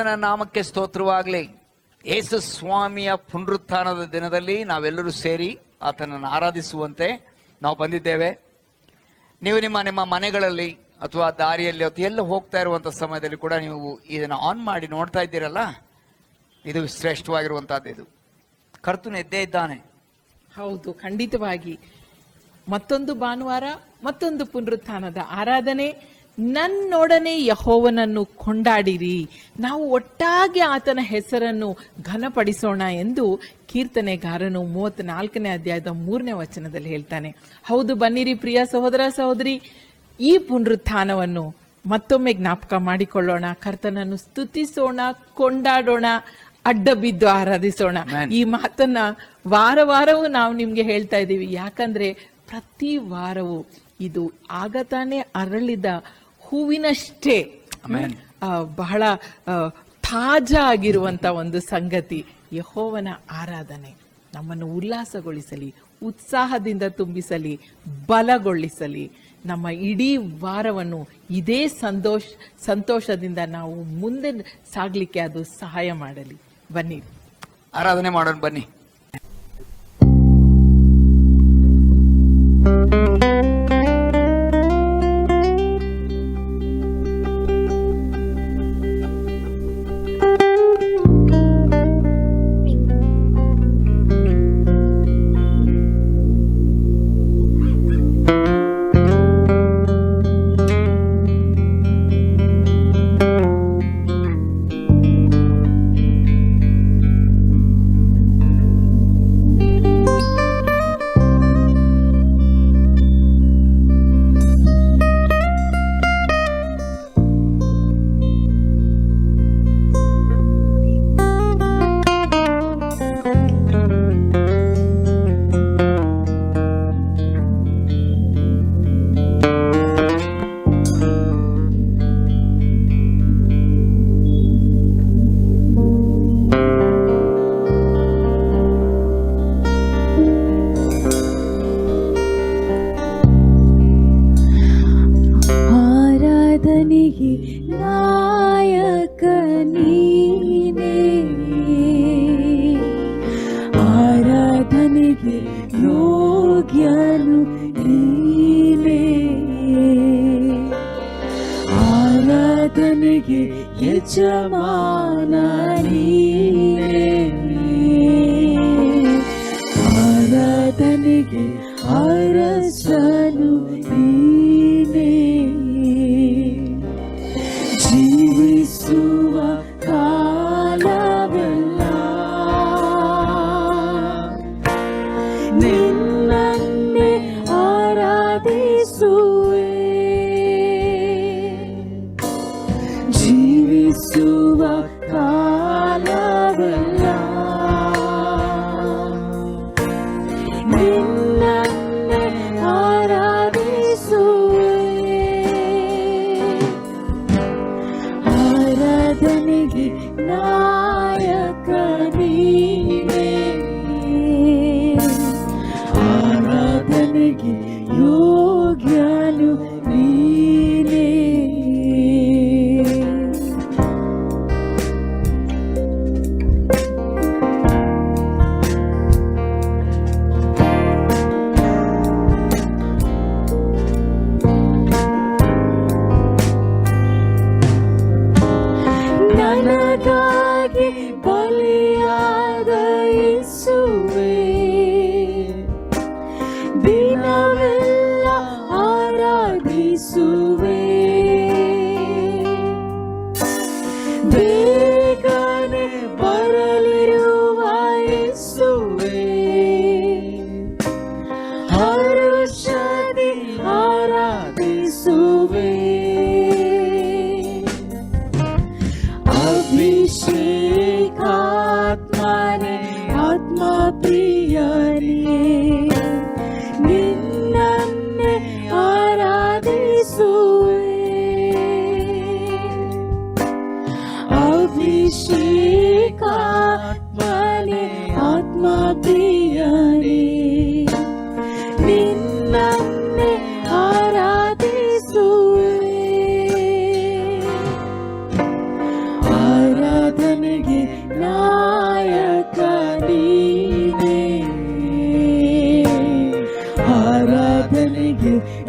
ಯೇಸುವಿನ ನಾಮಕ್ಕೆ ಸ್ತೋತ್ರವಾಗಲಿ. ಯೇಸು ಸ್ವಾಮಿಯ ಪುನರುತ್ಥಾನದ ದಿನದಲ್ಲಿ ನಾವೆಲ್ಲರೂ ಸೇರಿ ಆತನನ್ನು ಆರಾಧಿಸುವಂತೆ ನಾವು ಬಂದಿದ್ದೇವೆ. ನೀವು ನಿಮ್ಮ ಮನೆಗಳಲ್ಲಿ ಅಥವಾ ದಾರಿಯಲ್ಲಿ ಅಥವಾ ಎಲ್ಲ ಹೋಗ್ತಾ ಇರುವಂಥ ಸಮಯದಲ್ಲಿ ಕೂಡ ನೀವು ಇದನ್ನು ಆನ್ ಮಾಡಿ ನೋಡ್ತಾ ಇದ್ದೀರಲ್ಲ, ಇದು ಶ್ರೇಷ್ಠವಾಗಿರುವಂಥದ್ದು. ಇದು ಕರ್ತನು ಎದ್ದೇ ಇದ್ದಾನೆ. ಹೌದು, ಖಂಡಿತವಾಗಿ. ಮತ್ತೊಂದು ಭಾನುವಾರ, ಮತ್ತೊಂದು ಪುನರುತ್ಥಾನದ ಆರಾಧನೆ. ನನ್ನೊಡನೆ ಯೆಹೋವನನ್ನು ಕೊಂಡಾಡಿರಿ, ನಾವು ಒಟ್ಟಾಗಿ ಆತನ ಹೆಸರನ್ನು ಘನಪಡಿಸೋಣ ಎಂದು ಕೀರ್ತನೆಗಾರನು 34ನೇ ಅಧ್ಯಾಯದ 3ನೇ ವಚನದಲ್ಲಿ ಹೇಳ್ತಾನೆ. ಹೌದು, ಬನ್ನಿರಿ ಪ್ರಿಯ ಸಹೋದರ ಸಹೋದರಿ, ಈ ಪುನರುತ್ಥಾನವನ್ನು ಮತ್ತೊಮ್ಮೆ ಜ್ಞಾಪಕ ಮಾಡಿಕೊಳ್ಳೋಣ. ಕರ್ತನನ್ನು ಸ್ತುತಿಸೋಣ, ಕೊಂಡಾಡೋಣ, ಅಡ್ಡ ಬಿದ್ದು ಆರಾಧಿಸೋಣ. ಈ ಮಾತನ್ನ ವಾರವೂ ನಾವು ನಿಮ್ಗೆ ಹೇಳ್ತಾ ಇದ್ದೀವಿ. ಯಾಕಂದ್ರೆ ಪ್ರತಿ ವಾರವೂ ಇದು ಆಗತಾನೆ ಅರಳಿದ ಹೂವಿನಷ್ಟೇ ಬಹಳ ತಾಜಾ ಆಗಿರುವಂತ ಒಂದು ಸಂಗತಿ. ಯೆಹೋವನ ಆರಾಧನೆ ನಮ್ಮನ್ನು ಉಲ್ಲಾಸಗೊಳಿಸಲಿ, ಉತ್ಸಾಹದಿಂದ ತುಂಬಿಸಲಿ, ಬಲಗೊಳಿಸಲಿ. ನಮ್ಮ ಇಡೀ ವಾರವನ್ನು ಇದೇ ಸಂತೋಷದಿಂದ ನಾವು ಮುಂದೆ ಸಾಗ್ಲಿಕ್ಕೆ ಅದು ಸಹಾಯ ಮಾಡಲಿ. ಬನ್ನಿ ಆರಾಧನೆ ಮಾಡೋಣ, ಬನ್ನಿ. ನಾಯಕ ನೀನೇ, ಆರಾಧನೆಗೆ ಯೋಗ್ಯನು ನೀನೇ, ಆರಾಧನೆಗೆ ಯಜಮಾನ ನೀನೇ, ಆರಾಧನೆಗೆ ಅರಸನು ನೀನೇ. ಜೀವಿಸುವ ಕಾಲವೆಲ್ಲ ನಿನ್ನನ್ನೇ ಆರಾಧಿಸುವೆ, ಜೀವಿಸುವ ಕಾಲವೆಲ್ಲ ನಿನ್ನನ್ನೇ ಆರಾಧಿಸುವೆ. ಆರಾಧನೆಗೆ ನಾಯಕ ನೀನೇ, ಆರಾಧನೆಗೆ ಯೋಗ್ಯನು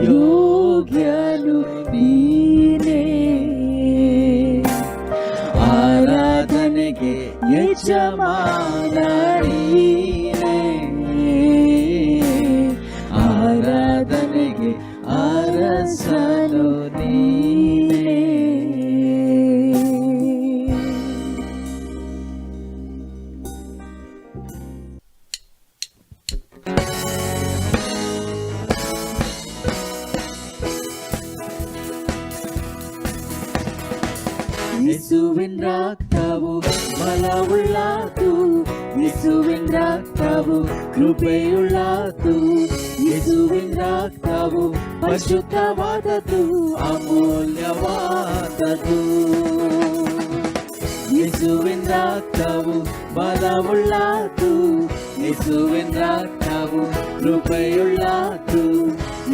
ಯೋಗ್ಯನು ನೀನೇ. ಆರಾಧನೆಗೆ ಯಜಮಾನ ನೀನೇ, ಆರಾಧನೆಗೆ ಅರಸನು ನೀನೇ. ಯೇಸುವಿನ ರಕ್ತವು ಬಲವುಳ್ಳದು, ಯೇಸುವಿನ ರಕ್ತವು ಕೃಪೆಯುಳ್ಳದು, ಯೇಸುವಿನ ರಕ್ತವು ಪರಿಶುದ್ಧವಾದದ್ದು, ಅಮೂಲ್ಯವಾದದ್ದು. ಯೇಸುವಿನ ರಕ್ತವು ಬಲವುಳ್ಳದು, ಯೇಸುವಿನ ರಕ್ತವು ಕೃಪೆಯುಳ್ಳದು,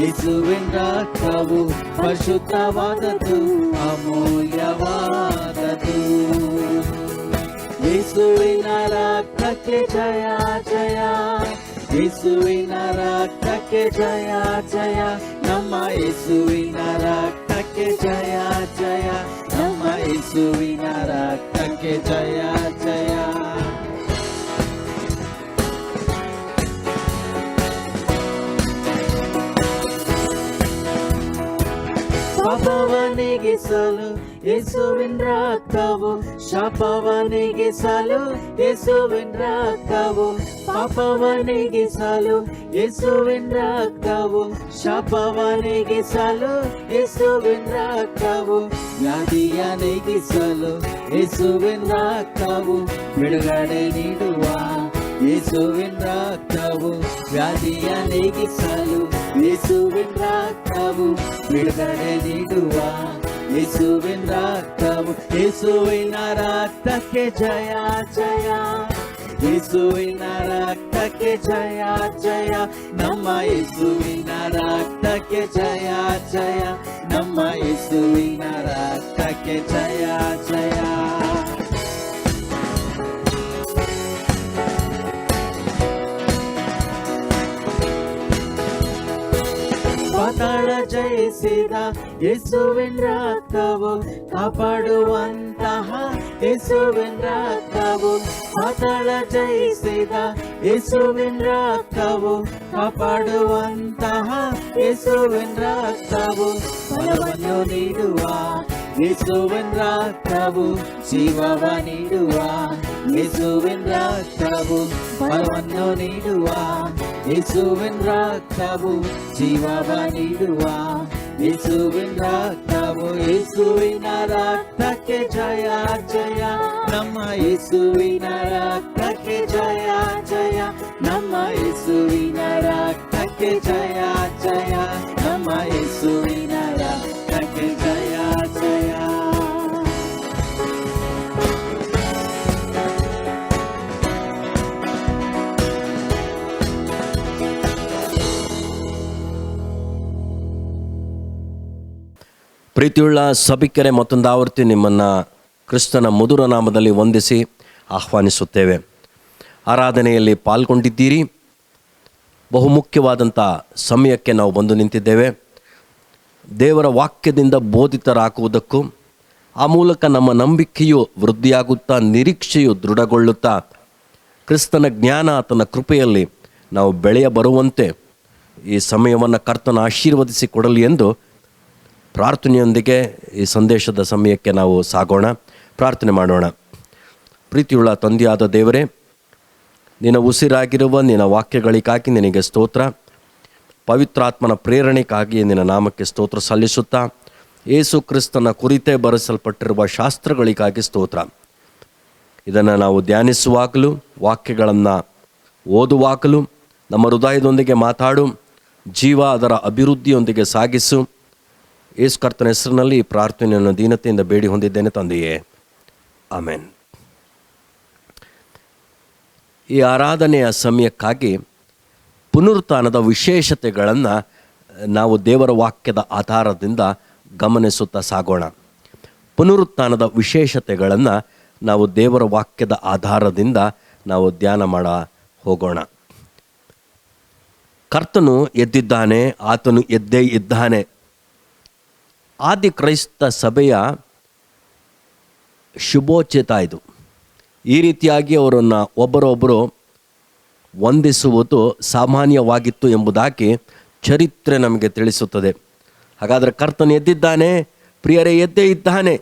ಯೇಸುವಿನ ರಕ್ತವು ಪರಿಶುದ್ಧವಾದದ್ದು, ಅಮೂಲ್ಯವಾದದ್ದು. ಯೇಸುವಿನ ರಕ್ತಕ್ಕೆ ಜಯ ಜಯ, ಯೇಸುವಿನ ರಕ್ತಕ್ಕೆ ಜಯ ಜಯ, ನಮ್ಮ ಯೇಸುವಿನ ರಕ್ತಕ್ಕೆ ಜಯ ಜಯ, ನಮ್ಮ ಯೇಸುವಿನ ರಕ್ತಕ್ಕೆ ಜಯ ಜಯ. ಪಾಪವನಿಗಿಸಲು ಯೇಸುವಿನ ರಕ್ತವು, ಶಾಪವನಿಗಿಸಲು ಯೇಸುವಿನ ರಕ್ತವು, ಪಾಪವನಿಗಿಸಲು ಯೇಸುವಿನ ರಕ್ತವು, ಶಾಪವನಿಗಿಸಲು ಯೇಸುವಿನ ರಕ್ತವು, ವ್ಯಾಧಿಯ ನೀಗಿಸಲು ಯೇಸುವಿನ ರಕ್ತವು, ಬಿಡುಗಡೆ ನೀಡುವ ಯೇಸುವಿನ ರಕ್ತವು, ವ್ಯಾಧಿಯ ನೀಗಿಸಲು ಯೇಸುವಿನ ರಕ್ತವು, ಬಿಡುಗಡೆ ನೀಡುವ ಯೇಸುವಿನ ರಕ್ತವು. ಯೇಸುವಿನ ರಕ್ತಕ್ಕೆ ಜಯ ಜಯ, ಯೇಸುವಿನ ರಕ್ತಕ್ಕೆ ಜಯ ಜಯ, ನಮ್ಮ ಯೇಸುವಿನ ರಕ್ತಕ್ಕೆ ಜಯ ಜಯ, ನಮ್ಮ ಯೇಸುವಿನ ರಕ್ತಕ್ಕೆ ಜಯ ಜಯ. ಪಾತಾಳ ಜಯಿಸಿದ ಯೇಸುವಿನ ರಕ್ತವು, ಕಾಪಾಡುವಂತಹ ಯೇಸುವಿನ ರಕ್ತವು, ಪಾತಾಳ ಜಯಿಸಿದ ಯೇಸುವಿನ ರಕ್ತವು, ಕಾಪಾಡುವಂತಹ ಯೇಸುವಿನ ರಕ್ತವು, ಫಲವನ್ನು ನೀಡುವ ಯೇಸುವಿನ ರಕ್ತವು, ಜೀವವ ನೀಡುವ ಯೇಸುವಿನ ರಕ್ತವು, ಫಲವನ್ನು ನೀಡುವ ಯೇಸುವಿನ ರಕ್ತವು, ಜೀವವ ನೀಡುವ ಯೇಸುವಿನ ರಕ್ತವು. ಯೇಸುವಿನ ರಕ್ತಕ್ಕೆ ಜಯ ಜಯ, ನಮ್ಮ ಯೇಸುವಿನ ರಕ್ತಕ್ಕೆ ಜಯ ಜಯ, ನಮ್ಮ ಯೇಸುವಿನ ರಕ್ತಕ್ಕೆ ಜಯ ಜಯ, ನಮ್ಮ ಯೇಸುವಿನ ರಕ್ತಕ್ಕೆ ಜಯ ಜಯ. ಪ್ರೀತಿಯುಳ್ಳ ಸಭಿಕರೇ, ಮತ್ತೊಂದು ಆವರ್ತಿ ನಿಮ್ಮನ್ನು ಕ್ರಿಸ್ತನ ಮಧುರ ನಾಮದಲ್ಲಿ ವಂದಿಸಿ ಆಹ್ವಾನಿಸುತ್ತೇವೆ. ಆರಾಧನೆಯಲ್ಲಿ ಪಾಲ್ಗೊಂಡಿದ್ದೀರಿ. ಬಹುಮುಖ್ಯವಾದಂಥ ಸಮಯಕ್ಕೆ ನಾವು ಬಂದು ನಿಂತಿದ್ದೇವೆ. ದೇವರ ವಾಕ್ಯದಿಂದ ಬೋಧಿತರಾಗುವುದಕ್ಕೂ, ಆ ಮೂಲಕ ನಮ್ಮ ನಂಬಿಕೆಯು ವೃದ್ಧಿಯಾಗುತ್ತಾ, ನಿರೀಕ್ಷೆಯು ದೃಢಗೊಳ್ಳುತ್ತಾ, ಕ್ರಿಸ್ತನ ಜ್ಞಾನ, ಆತನ ಕೃಪೆಯಲ್ಲಿ ನಾವು ಬೆಳೆಯ ಬರುವಂತೆ ಈ ಸಮಯವನ್ನು ಕರ್ತನ ಆಶೀರ್ವದಿಸಿ ಕೊಡಲಿ ಎಂದು ಪ್ರಾರ್ಥನೆಯೊಂದಿಗೆ ಈ ಸಂದೇಶದ ಸಮಯಕ್ಕೆ ನಾವು ಸಾಗೋಣ. ಪ್ರಾರ್ಥನೆ ಮಾಡೋಣ. ಪ್ರೀತಿಯುಳ್ಳ ತಂದೆಯಾದ ದೇವರೇ, ನಿನ್ನ ಉಸಿರಾಗಿರುವ ನಿನ್ನ ವಾಕ್ಯಗಳಿಗಾಗಿ ನಿನಗೆ ಸ್ತೋತ್ರ. ಪವಿತ್ರಾತ್ಮನ ಪ್ರೇರಣೆಗಾಗಿ ನಿನ್ನ ನಾಮಕ್ಕೆ ಸ್ತೋತ್ರ ಸಲ್ಲಿಸುತ್ತಾ, ಯೇಸು ಕ್ರಿಸ್ತನ ಕುರಿತೇ ಬರೆಸಲ್ಪಟ್ಟಿರುವ ಶಾಸ್ತ್ರಗಳಿಗಾಗಿ ಸ್ತೋತ್ರ. ಇದನ್ನು ನಾವು ಧ್ಯಾನಿಸುವಾಗಲೂ, ವಾಕ್ಯಗಳನ್ನು ಓದುವಾಗಲೂ ನಮ್ಮ ಹೃದಯದೊಂದಿಗೆ ಮಾತಾಡು. ಜೀವ ಅದರ ಅಭಿವೃದ್ಧಿಯೊಂದಿಗೆ ಸಾಗಿಸು. ಯೇಸು ಕರ್ತನ ಹೆಸರಿನಲ್ಲಿ ಈ ಪ್ರಾರ್ಥನೆಯನ್ನು ದೀನತೆಯಿಂದ ಬೇಡಿ ಹೊಂದಿದ್ದೇನೆ ತಂದೆಯೇ, ಆಮೆನ್. ಈ ಆರಾಧನೆಯ ಸಮಯಕ್ಕಾಗಿ ಪುನರುತ್ಥಾನದ ವಿಶೇಷತೆಗಳನ್ನು ನಾವು ದೇವರ ವಾಕ್ಯದ ಆಧಾರದಿಂದ ಗಮನಿಸುತ್ತಾ ಸಾಗೋಣ. ಪುನರುತ್ಥಾನದ ವಿಶೇಷತೆಗಳನ್ನು ನಾವು ದೇವರ ವಾಕ್ಯದ ಆಧಾರದಿಂದ ನಾವು ಧ್ಯಾನ ಮಾಡ ಹೋಗೋಣ. ಕರ್ತನು ಎದ್ದಿದ್ದಾನೆ, ಆತನು ಎದ್ದೇ ಇದ್ದಾನೆ. ಆದಿ ಕ್ರೈಸ್ತ ಸಭೆಯ ಶುಭೋಚಿತ ಇದು. ಈ ರೀತಿಯಾಗಿ ಅವರನ್ನು ಒಬ್ಬರೊಬ್ಬರು ವಂದಿಸುವುದು ಸಾಮಾನ್ಯವಾಗಿತ್ತು ಎಂಬುದಾಗಿ ಚರಿತ್ರೆ ನಮಗೆ ತಿಳಿಸುತ್ತದೆ. ಹಾಗಾದರೆ ಕರ್ತನು ಎದ್ದಿದ್ದಾನೆ, ಪ್ರಿಯರೇ ಎದ್ದೇ ಇದ್ದಾನೆ.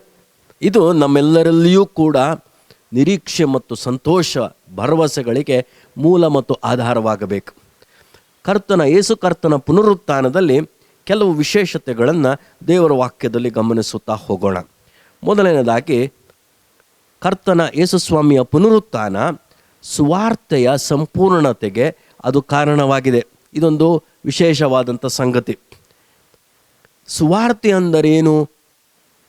ಇದು ನಮ್ಮೆಲ್ಲರಲ್ಲಿಯೂ ಕೂಡ ನಿರೀಕ್ಷೆ ಮತ್ತು ಸಂತೋಷ, ಭರವಸೆಗಳಿಗೆ ಮೂಲ ಮತ್ತು ಆಧಾರವಾಗಬೇಕು. ಯೇಸು ಕರ್ತನ ಪುನರುತ್ಥಾನದಲ್ಲಿ ಕೆಲವು ವಿಶೇಷತೆಗಳನ್ನು ದೇವರ ವಾಕ್ಯದಲ್ಲಿ ಗಮನಿಸುತ್ತಾ ಹೋಗೋಣ. ಮೊದಲನೇದಾಗಿ, ಕರ್ತನ ಯೇಸುಸ್ವಾಮಿಯ ಪುನರುತ್ಥಾನ ಸುವಾರ್ತೆಯ ಸಂಪೂರ್ಣತೆಗೆ ಅದು ಕಾರಣವಾಗಿದೆ. ಇದೊಂದು ವಿಶೇಷವಾದಂಥ ಸಂಗತಿ. ಸುವಾರ್ತೆ ಅಂದರೇನು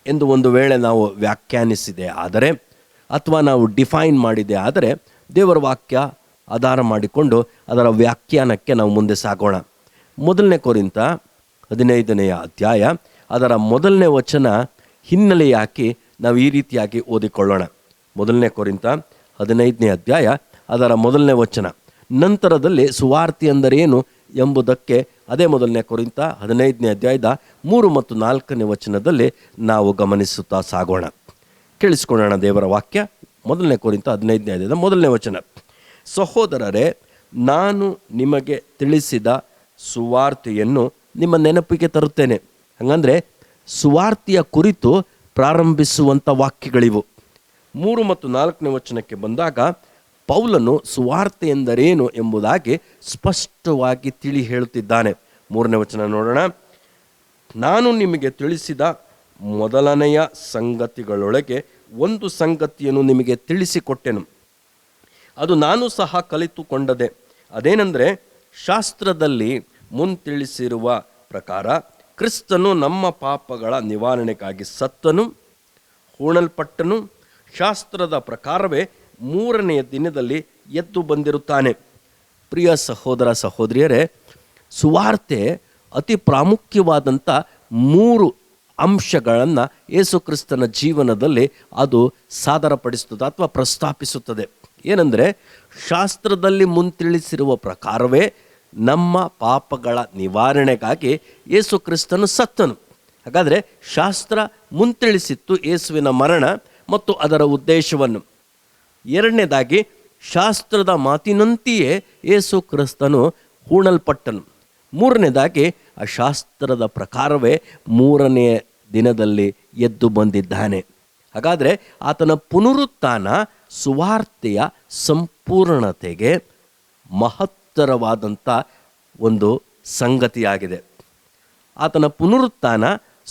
ಎಂದು ಒಂದು ವೇಳೆ ನಾವು ವ್ಯಾಖ್ಯಾನಿಸಿದೆ ಆದರೆ, ಅಥವಾ ನಾವು ಡಿಫೈನ್ ಮಾಡಿದೆ ಆದರೆ, ದೇವರ ವಾಕ್ಯ ಆಧಾರ ಮಾಡಿಕೊಂಡು ಅದರ ವ್ಯಾಖ್ಯಾನಕ್ಕೆ ನಾವು ಮುಂದೆ ಸಾಗೋಣ. 1 ಕೊರಿಂಥ 15ನೇ ಅಧ್ಯಾಯ ಅದರ 1ನೇ ವಚನ ಹಿನ್ನೆಲೆಯಾಗಿ ನಾವು ಈ ರೀತಿಯಾಗಿ ಓದಿಕೊಳ್ಳೋಣ. 1 ಕೊರಿಂಥ 15ನೇ ಅಧ್ಯಾಯ ಅದರ 1ನೇ ವಚನ. ನಂತರದಲ್ಲಿ ಸುವಾರ್ತೆ ಎಂದರೇನು ಎಂಬುದಕ್ಕೆ ಅದೇ 1 ಕೊರಿಂಥ 15ನೇ ಅಧ್ಯಾಯದ 3 ಮತ್ತು 4ನೇ ವಚನದಲ್ಲಿ ನಾವು ಗಮನಿಸುತ್ತಾ ಸಾಗೋಣ. ಕೇಳಿಸ್ಕೊಳ್ಳೋಣ ದೇವರ ವಾಕ್ಯ. 1 ಕೊರಿಂಥ 15ನೇ ಅಧ್ಯಾಯದ 1ನೇ ವಚನ. ಸಹೋದರರೇ, ನಾನು ನಿಮಗೆ ತಿಳಿಸಿದ ಸುವಾರ್ತೆಯನ್ನು ನಿಮ್ಮ ನೆನಪಿಗೆ ತರುತ್ತೇನೆ. ಹಾಗಂದರೆ ಸುವಾರ್ತೆಯ ಕುರಿತು ಪ್ರಾರಂಭಿಸುವಂಥ ವಾಕ್ಯಗಳಿವು. 3 ಮತ್ತು 4ನೇ ವಚನಕ್ಕೆ ಬಂದಾಗ ಪೌಲನು ಸುವಾರ್ತೆ ಎಂದರೇನು ಎಂಬುದಾಗಿ ಸ್ಪಷ್ಟವಾಗಿ ತಿಳಿ ಹೇಳುತ್ತಿದ್ದಾನೆ. 3ನೇ ವಚನ ನೋಡೋಣ. ನಾನು ನಿಮಗೆ ತಿಳಿಸಿದ ಮೊದಲನೆಯ ಸಂಗತಿಗಳೊಳಗೆ ಒಂದು ಸಂಗತಿಯನ್ನು ನಿಮಗೆ ತಿಳಿಸಿಕೊಟ್ಟೆನು, ಅದು ನಾನು ಸಹ ಕಲಿತುಕೊಂಡದೆ. ಅದೇನೆಂದರೆ, ಶಾಸ್ತ್ರದಲ್ಲಿ ಮುಂತಿಳಿಸಿರುವ ಪ್ರಕಾರ ಕ್ರಿಸ್ತನು ನಮ್ಮ ಪಾಪಗಳ ನಿವಾರಣೆಗಾಗಿ ಸತ್ತನು, ಹೂಣಲ್ಪಟ್ಟನು, ಶಾಸ್ತ್ರದ ಪ್ರಕಾರವೇ 3ನೆಯ ದಿನದಲ್ಲಿ ಎದ್ದು ಬಂದಿರುತ್ತಾನೆ. ಪ್ರಿಯ ಸಹೋದರ ಸಹೋದರಿಯರೇ, ಸುವಾರ್ತೆ ಅತಿ ಪ್ರಾಮುಖ್ಯವಾದಂಥ 3 ಅಂಶಗಳನ್ನು ಯೇಸು ಕ್ರಿಸ್ತನ ಜೀವನದಲ್ಲಿ ಅದು ಸಾದರಪಡಿಸುತ್ತದೆ ಅಥವಾ ಪ್ರಸ್ತಾಪಿಸುತ್ತದೆ. ಏನೆಂದರೆ, ಶಾಸ್ತ್ರದಲ್ಲಿ ಮುಂತಿಳಿಸಿರುವ ಪ್ರಕಾರವೇ ನಮ್ಮ ಪಾಪಗಳ ನಿವಾರಣೆಗಾಗಿ ಯೇಸು ಕ್ರಿಸ್ತನು ಸತ್ತನು. ಹಾಗಾದರೆ ಶಾಸ್ತ್ರ ಮುಂತಿಳಿಸಿತ್ತು ಯೇಸುವಿನ ಮರಣ ಮತ್ತು ಅದರ ಉದ್ದೇಶವನ್ನು. 2ನೇದಾಗಿ, ಶಾಸ್ತ್ರದ ಮಾತಿನಂತೆಯೇ ಯೇಸು ಕ್ರಿಸ್ತನು ಹೂಣಲ್ಪಟ್ಟನು. 3ನೇದಾಗಿ, ಆ ಶಾಸ್ತ್ರದ ಪ್ರಕಾರವೇ 3ನೇ ದಿನದಲ್ಲಿ ಎದ್ದು ಬಂದಿದ್ದಾನೆ. ಹಾಗಾದರೆ ಆತನ ಪುನರುತ್ಥಾನ ಸುವಾರ್ತೆಯ ಸಂಪೂರ್ಣತೆಗೆ ಮಹತ್ತರವಾದಂಥ ಒಂದು ಸಂಗತಿಯಾಗಿದೆ. ಆತನ ಪುನರುತ್ಥಾನ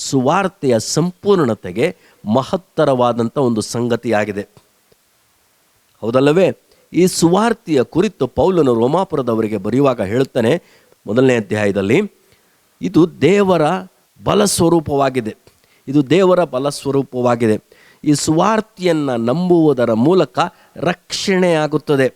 ಸುವಾರ್ತೆಯ ಸಂಪೂರ್ಣತೆಗೆ ಮಹತ್ತರವಾದಂಥ ಒಂದು ಸಂಗತಿಯಾಗಿದೆ. ಹೌದಲ್ಲವೇ? ಈ ಸುವಾರ್ತೆಯ ಕುರಿತು ಪೌಲನು ರೋಮಾಪುರದವರಿಗೆ ಬರೆಯುವಾಗ ಹೇಳುತ್ತಾನೆ 1ನೇ ಅಧ್ಯಾಯದಲ್ಲಿ, ಇದು ದೇವರ ಬಲ ಸ್ವರೂಪವಾಗಿದೆ. ಇದು ದೇವರ ಬಲ ಸ್ವರೂಪವಾಗಿದೆ. ಈ ಸುವಾರ್ತೆಯನ್ನು ನಂಬುವುದರ ಮೂಲಕ ರಕ್ಷಣೆಯಾಗುತ್ತದೆ.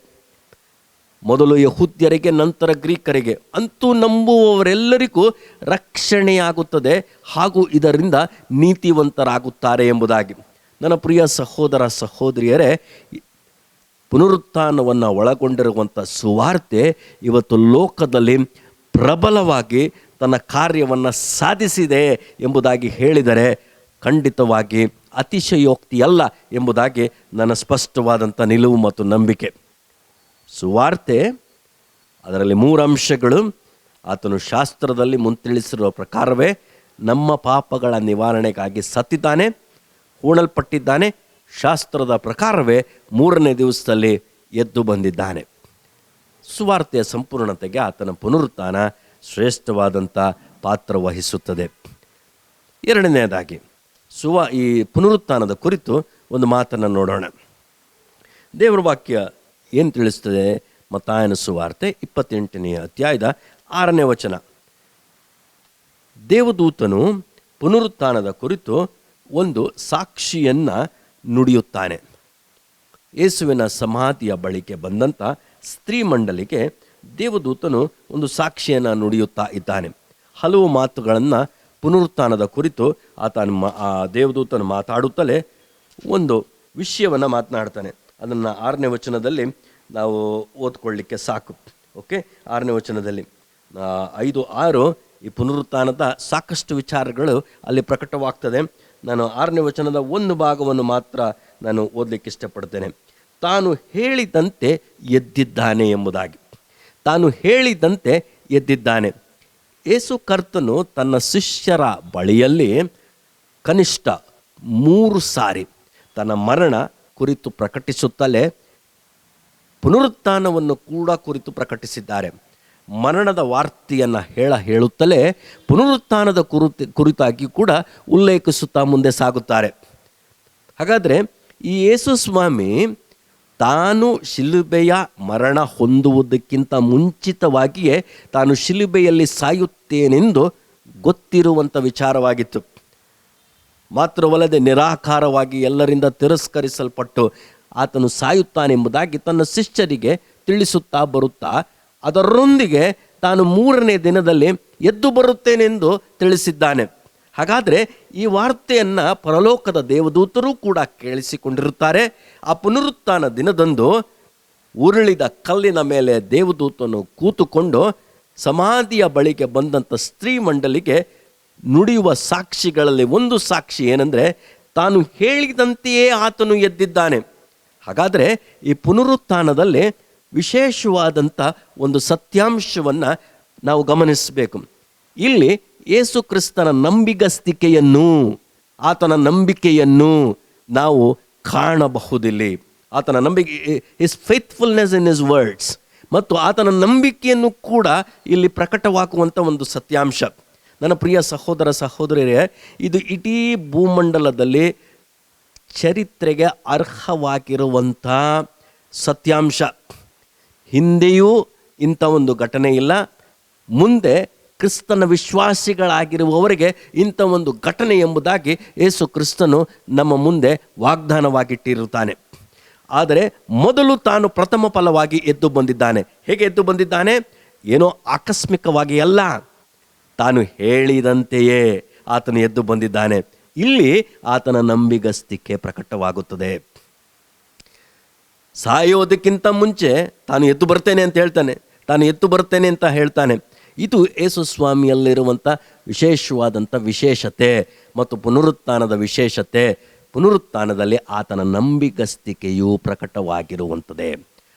ಮೊದಲು ಯಹೂದ್ಯರಿಗೆ, ನಂತರ ಗ್ರೀಕರಿಗೆ, ಅಂತೂ ನಂಬುವವರೆಲ್ಲರಿಗೂ ರಕ್ಷಣೆಯಾಗುತ್ತದೆ ಹಾಗೂ ಇದರಿಂದ ನೀತಿವಂತರಾಗುತ್ತಾರೆ ಎಂಬುದಾಗಿ. ನನ್ನ ಪ್ರಿಯ ಸಹೋದರ ಸಹೋದರಿಯರೇ, ಪುನರುತ್ಥಾನವನ್ನು ಒಳಗೊಂಡಿರುವಂಥ ಸುವಾರ್ತೆ ಇವತ್ತು ಲೋಕದಲ್ಲಿ ಪ್ರಬಲವಾಗಿ ತನ್ನ ಕಾರ್ಯವನ್ನು ಸಾಧಿಸಿದೆ ಎಂಬುದಾಗಿ ಹೇಳಿದರೆ ಖಂಡಿತವಾಗಿ ಅತಿಶಯೋಕ್ತಿಯಲ್ಲ ಎಂಬುದಾಗಿ ನನ್ನ ಸ್ಪಷ್ಟವಾದಂಥ ನಿಲುವು ಮತ್ತು ನಂಬಿಕೆ. ಸುವಾರ್ತೆ, ಅದರಲ್ಲಿ 3 ಅಂಶಗಳು. ಆತನು ಶಾಸ್ತ್ರದಲ್ಲಿ ಮುಂತಿಳಿಸಿರುವ ಪ್ರಕಾರವೇ ನಮ್ಮ ಪಾಪಗಳ ನಿವಾರಣೆಗಾಗಿ ಸತ್ತಿದ್ದಾನೆ, ಹೂಣಲ್ಪಟ್ಟಿದ್ದಾನೆ, ಶಾಸ್ತ್ರದ ಪ್ರಕಾರವೇ 3ನೇ ದಿವಸದಲ್ಲಿ ಎದ್ದು ಬಂದಿದ್ದಾನೆ. ಸುವಾರ್ತೆಯ ಸಂಪೂರ್ಣತೆಗೆ ಆತನ ಪುನರುತ್ಥಾನ ಶ್ರೇಷ್ಠವಾದಂಥ ಪಾತ್ರ ವಹಿಸುತ್ತದೆ. 2ನೇದಾಗಿ, ಈ ಪುನರುತ್ಥಾನದ ಕುರಿತು ಒಂದು ಮಾತನ್ನು ನೋಡೋಣ. ದೇವರ ವಾಕ್ಯ ಏನು ತಿಳಿಸ್ತದೆ? ಮತ್ತಾಯನ ಸುವಾರ್ತೆ 28ನೇ ಅಧ್ಯಾಯದ 6ನೇ ವಚನ. ದೇವದೂತನು ಪುನರುತ್ಥಾನದ ಕುರಿತು ಒಂದು ಸಾಕ್ಷಿಯನ್ನು ನುಡಿಯುತ್ತಾನೆ. ಯೇಸುವಿನ ಸಮಾಧಿಯ ಬಳಿಗೆ ಬಂದಂಥ ಸ್ತ್ರೀ ಮಂಡಲಿಗೆ ದೇವದೂತನು ಒಂದು ಸಾಕ್ಷಿಯನ್ನು ನುಡಿಯುತ್ತಾ ಇದ್ದಾನೆ. ಹಲವು ಮಾತುಗಳನ್ನು ಪುನರುತ್ಥಾನದ ಕುರಿತು ಆ ದೇವದೂತನು ಮಾತಾಡುತ್ತಲೇ ಒಂದು ವಿಷಯವನ್ನು ಮಾತನಾಡ್ತಾನೆ. ಅದನ್ನು 6ನೇ ವಚನದಲ್ಲಿ ನಾವು ಓದ್ಕೊಳ್ಳಿಕ್ಕೆ ಸಾಕು. ಓಕೆ, 6ನೇ ವಚನದಲ್ಲಿ 5-6 ಈ ಪುನರುತ್ಥಾನದ ಸಾಕಷ್ಟು ವಿಚಾರಗಳು ಅಲ್ಲಿ ಪ್ರಕಟವಾಗ್ತದೆ. ನಾನು 6ನೇ ವಚನದ ಒಂದು ಭಾಗವನ್ನು ಮಾತ್ರ ನಾನು ಓದಲಿಕ್ಕೆ ಇಷ್ಟಪಡ್ತೇನೆ. ತಾನು ಹೇಳಿದಂತೆ ಎದ್ದಿದ್ದಾನೆ ಎಂಬುದಾಗಿ. ತಾನು ಹೇಳಿದಂತೆ ಎದ್ದಿದ್ದಾನೆ. ಯೇಸು ಕರ್ತನು ತನ್ನ ಶಿಷ್ಯರ ಬಳಿಯಲ್ಲಿ ಕನಿಷ್ಠ 3 ಸಾರಿ ತನ್ನ ಮರಣ ಕುರಿತು ಪ್ರಕಟಿಸುತ್ತಲೇ ಪುನರುತ್ಥಾನವನ್ನು ಕೂಡ ಕುರಿತು ಪ್ರಕಟಿಸಿದ್ದಾರೆ. ಮರಣದ ವಾರ್ತೆಯನ್ನು ಹೇಳುತ್ತಲೇ ಪುನರುತ್ಥಾನದ ಕುರಿತಾಗಿ ಕೂಡ ಉಲ್ಲೇಖಿಸುತ್ತಾ ಮುಂದೆ ಸಾಗುತ್ತಾರೆ. ಹಾಗಾದರೆ ಈ ಯೇಸು ಸ್ವಾಮಿ ತಾನು ಶಿಲುಬೆಯ ಮರಣ ಹೊಂದುವುದಕ್ಕಿಂತ ಮುಂಚಿತವಾಗಿಯೇ ತಾನು ಶಿಲುಬೆಯಲ್ಲಿ ಸಾಯುತ್ತೇನೆಂದು ಗೊತ್ತಿರುವಂಥ ವಿಚಾರವಾಗಿತ್ತು. ಮಾತ್ರವಲ್ಲದೆ ನಿರಾಕಾರವಾಗಿ ಎಲ್ಲರಿಂದ ತಿರಸ್ಕರಿಸಲ್ಪಟ್ಟು ಆತನು ಸಾಯುತ್ತಾನೆಂಬುದಾಗಿ ತನ್ನ ಶಿಷ್ಯರಿಗೆ ತಿಳಿಸುತ್ತಾ ಬರುತ್ತಾ ಅದರೊಂದಿಗೆ ತಾನು 3ನೇ ದಿನದಲ್ಲಿ ಎದ್ದು ಬರುತ್ತೇನೆಂದು ತಿಳಿಸಿದ್ದಾನೆ. ಹಾಗಾದರೆ ಈ ವಾರ್ತೆಯನ್ನು ಪರಲೋಕದ ದೇವದೂತರು ಕೂಡ ಕೇಳಿಸಿಕೊಂಡಿರುತ್ತಾರೆ. ಆ ಪುನರುತ್ಥಾನ ದಿನದಂದು ಉರುಳಿದ ಕಲ್ಲಿನ ಮೇಲೆ ದೇವದೂತನು ಕೂತುಕೊಂಡು ಸಮಾಧಿಯ ಬಳಿಗೆ ಬಂದಂಥ ಸ್ತ್ರೀ ಮಂಡಲಿಗೆ ನುಡಿಯುವ ಸಾಕ್ಷಿಗಳಲ್ಲಿ ಒಂದು ಸಾಕ್ಷಿ ಏನೆಂದರೆ, ತಾನು ಹೇಳಿದಂತೆಯೇ ಆತನು ಎದ್ದಿದ್ದಾನೆ. ಹಾಗಾದರೆ ಈ ಪುನರುತ್ಥಾನದಲ್ಲಿ ವಿಶೇಷವಾದಂಥ ಒಂದು ಸತ್ಯಾಂಶವನ್ನು ನಾವು ಗಮನಿಸಬೇಕು. ಇಲ್ಲಿ ಯೇಸು ಕ್ರಿಸ್ತನ ನಂಬಿಗಸ್ತಿಕೆಯನ್ನು, ಆತನ ನಂಬಿಕೆಯನ್ನು ನಾವು ಕಾಣಬಹುದಿಲ್ಲಿ. ಆತನ ನಂಬಿಕೆ, his faithfulness in his words, ಮತ್ತು ಆತನ ನಂಬಿಕೆಯನ್ನು ಕೂಡ ಇಲ್ಲಿ ಪ್ರಕಟವಾಗುವಂಥ ಒಂದು ಸತ್ಯಾಂಶ. ನನ್ನ ಪ್ರಿಯ ಸಹೋದರ ಸಹೋದರಿಯರೇ, ಇದು ಇಡೀ ಭೂಮಂಡಲದಲ್ಲಿ ಚರಿತ್ರೆಗೆ ಅರ್ಹವಾಗಿರುವಂಥ ಸತ್ಯಾಂಶ. ಹಿಂದೆಯೂ ಇಂಥ ಒಂದು ಘಟನೆ ಇಲ್ಲ, ಮುಂದೆ ಕ್ರಿಸ್ತನ ವಿಶ್ವಾಸಿಗಳಾಗಿರುವವರಿಗೆ ಇಂಥ ಒಂದು ಘಟನೆ ಎಂಬುದಾಗಿ ಯೇಸು ಕ್ರಿಸ್ತನು ನಮ್ಮ ಮುಂದೆ ವಾಗ್ದಾನವಾಗಿಟ್ಟಿರುತ್ತಾನೆ. ಆದರೆ ಮೊದಲು ತಾನು ಪ್ರಥಮ ಫಲವಾಗಿ ಎದ್ದು ಬಂದಿದ್ದಾನೆ. ಹೇಗೆ ಎದ್ದು ಬಂದಿದ್ದಾನೆ? ಏನೋ ಆಕಸ್ಮಿಕವಾಗಿ ಅಲ್ಲ, ತಾನು ಹೇಳಿದಂತೆಯೇ ಆತನು ಎದ್ದು ಬಂದಿದ್ದಾನೆ. ಇಲ್ಲಿ ಆತನ ನಂಬಿಗಸ್ತಿಕೆ ಪ್ರಕಟವಾಗುತ್ತದೆ. ಸಾಯೋದಕ್ಕಿಂತ ಮುಂಚೆ ತಾನು ಎದ್ದು ಬರ್ತೇನೆ ಅಂತ ಹೇಳ್ತಾನೆ, ತಾನು ಎದ್ದು ಬರ್ತೇನೆ ಅಂತ ಹೇಳ್ತಾನೆ. ಇದು ಯೇಸು ಸ್ವಾಮಿಯಲ್ಲಿರುವಂಥ ವಿಶೇಷವಾದಂಥ ವಿಶೇಷತೆ ಮತ್ತು ಪುನರುತ್ಥಾನದ ವಿಶೇಷತೆ. ಪುನರುತ್ಥಾನದಲ್ಲಿ ಆತನ ನಂಬಿಗಸ್ತಿಕೆಯು ಪ್ರಕಟವಾಗಿರುವಂಥದ್ದೇ.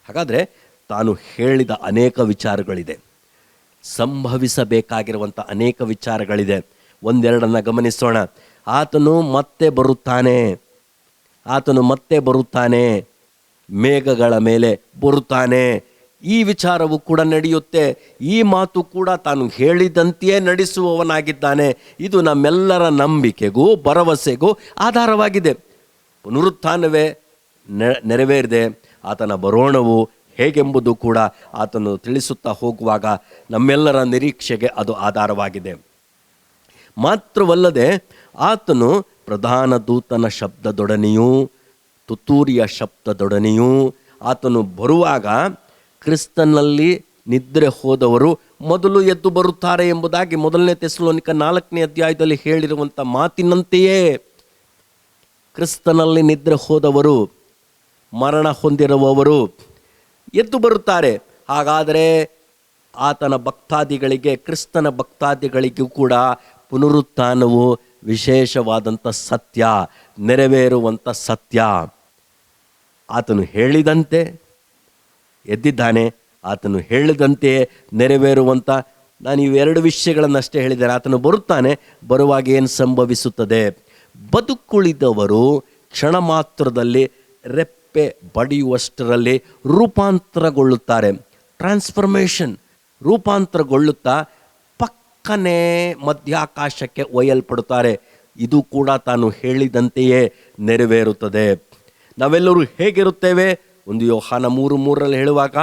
ಹಾಗಾದರೆ ತಾನು ಹೇಳಿದ ಅನೇಕ ವಿಚಾರಗಳಿದೆ, ಸಂಭವಿಸಬೇಕಾಗಿರುವಂಥ ಅನೇಕ ವಿಚಾರಗಳಿದೆ. ಒಂದೆರಡನ್ನು ಗಮನಿಸೋಣ. ಆತನು ಮತ್ತೆ ಬರುತ್ತಾನೆ, ಆತನು ಮತ್ತೆ ಬರುತ್ತಾನೆ, ಮೇಘಗಳ ಮೇಲೆ ಬರುತ್ತಾನೆ. ಈ ವಿಚಾರವು ಕೂಡ ನಡೆಯುತ್ತೆ. ಈ ಮಾತು ಕೂಡ ತಾನು ಹೇಳಿದಂತೆಯೇ ನಡೆಸುವವನಾಗಿದ್ದಾನೆ. ಇದು ನಮ್ಮೆಲ್ಲರ ನಂಬಿಕೆಗೂ ಭರವಸೆಗೂ ಆಧಾರವಾಗಿದೆ. ಪುನರುತ್ಥಾನವೇ ನೆರವೇರಿದೆ, ಆತನ ಬರೋಣವು ಹೇಗೆಂಬುದು ಕೂಡ ಆತನು ತಿಳಿಸುತ್ತಾ ಹೋಗುವಾಗ ನಮ್ಮೆಲ್ಲರ ನಿರೀಕ್ಷೆಗೆ ಅದು ಆಧಾರವಾಗಿದೆ. ಮಾತ್ರವಲ್ಲದೆ ಆತನು ಪ್ರಧಾನ ದೂತನ ಶಬ್ದದೊಡನೆಯೂ ತುತ್ತೂರಿಯ ಶಬ್ದದೊಡನೆಯೂ ಆತನು ಬರುವಾಗ ಕ್ರಿಸ್ತನಲ್ಲಿ ನಿದ್ರೆ ಹೋದವರು ಮೊದಲು ಎದ್ದು ಬರುತ್ತಾರೆ ಎಂಬುದಾಗಿ 1 ಥೆಸಲೋನಿಕ 4ನೇ ಅಧ್ಯಾಯದಲ್ಲಿ ಹೇಳಿರುವಂಥ ಮಾತಿನಂತೆಯೇ ಕ್ರಿಸ್ತನಲ್ಲಿ ನಿದ್ರೆ ಹೋದವರು, ಮರಣ ಹೊಂದಿರುವವರು ಎದ್ದು ಬರುತ್ತಾರೆ. ಹಾಗಾದರೆ ಆತನ ಭಕ್ತಾದಿಗಳಿಗೆ, ಕ್ರಿಸ್ತನ ಭಕ್ತಾದಿಗಳಿಗೂ ಕೂಡ ಪುನರುತ್ಥಾನವು ವಿಶೇಷವಾದಂಥ ಸತ್ಯ, ನೆರವೇರುವಂಥ ಸತ್ಯ. ಆತನು ಹೇಳಿದಂತೆ ಎದ್ದಿದ್ದಾನೆ, ಆತನು ಹೇಳಿದಂತೆ ನೆರವೇರುವಂಥ, ನಾನು ಇವೆರಡು ವಿಷಯಗಳನ್ನಷ್ಟೇ ಹೇಳಿದ್ದೇನೆ. ಆತನು ಬರುತ್ತಾನೆ, ಬರುವಾಗ ಏನು ಸಂಭವಿಸುತ್ತದೆ? ಬದುಕುಳಿದವರು ಕ್ಷಣ ಮಾತ್ರದಲ್ಲಿ ರೆಪ್ಪೆ ಬಡಿಯುವಷ್ಟರಲ್ಲಿ ರೂಪಾಂತರಗೊಳ್ಳುತ್ತಾರೆ. ಟ್ರಾನ್ಸ್ಫರ್ಮೇಷನ್, ರೂಪಾಂತರಗೊಳ್ಳುತ್ತಾ ಪಕ್ಕನೆ ಮಧ್ಯಾಕಾಶಕ್ಕೆ ಒಯ್ಯಲ್ಪಡುತ್ತಾರೆ. ಇದು ಕೂಡ ತಾನು ಹೇಳಿದಂತೆಯೇ ನೆರವೇರುತ್ತದೆ. ನಾವೆಲ್ಲರೂ ಹೇಗಿರುತ್ತೇವೆ? 1 ಯೋಹಾನ 3:3 ಹೇಳುವಾಗ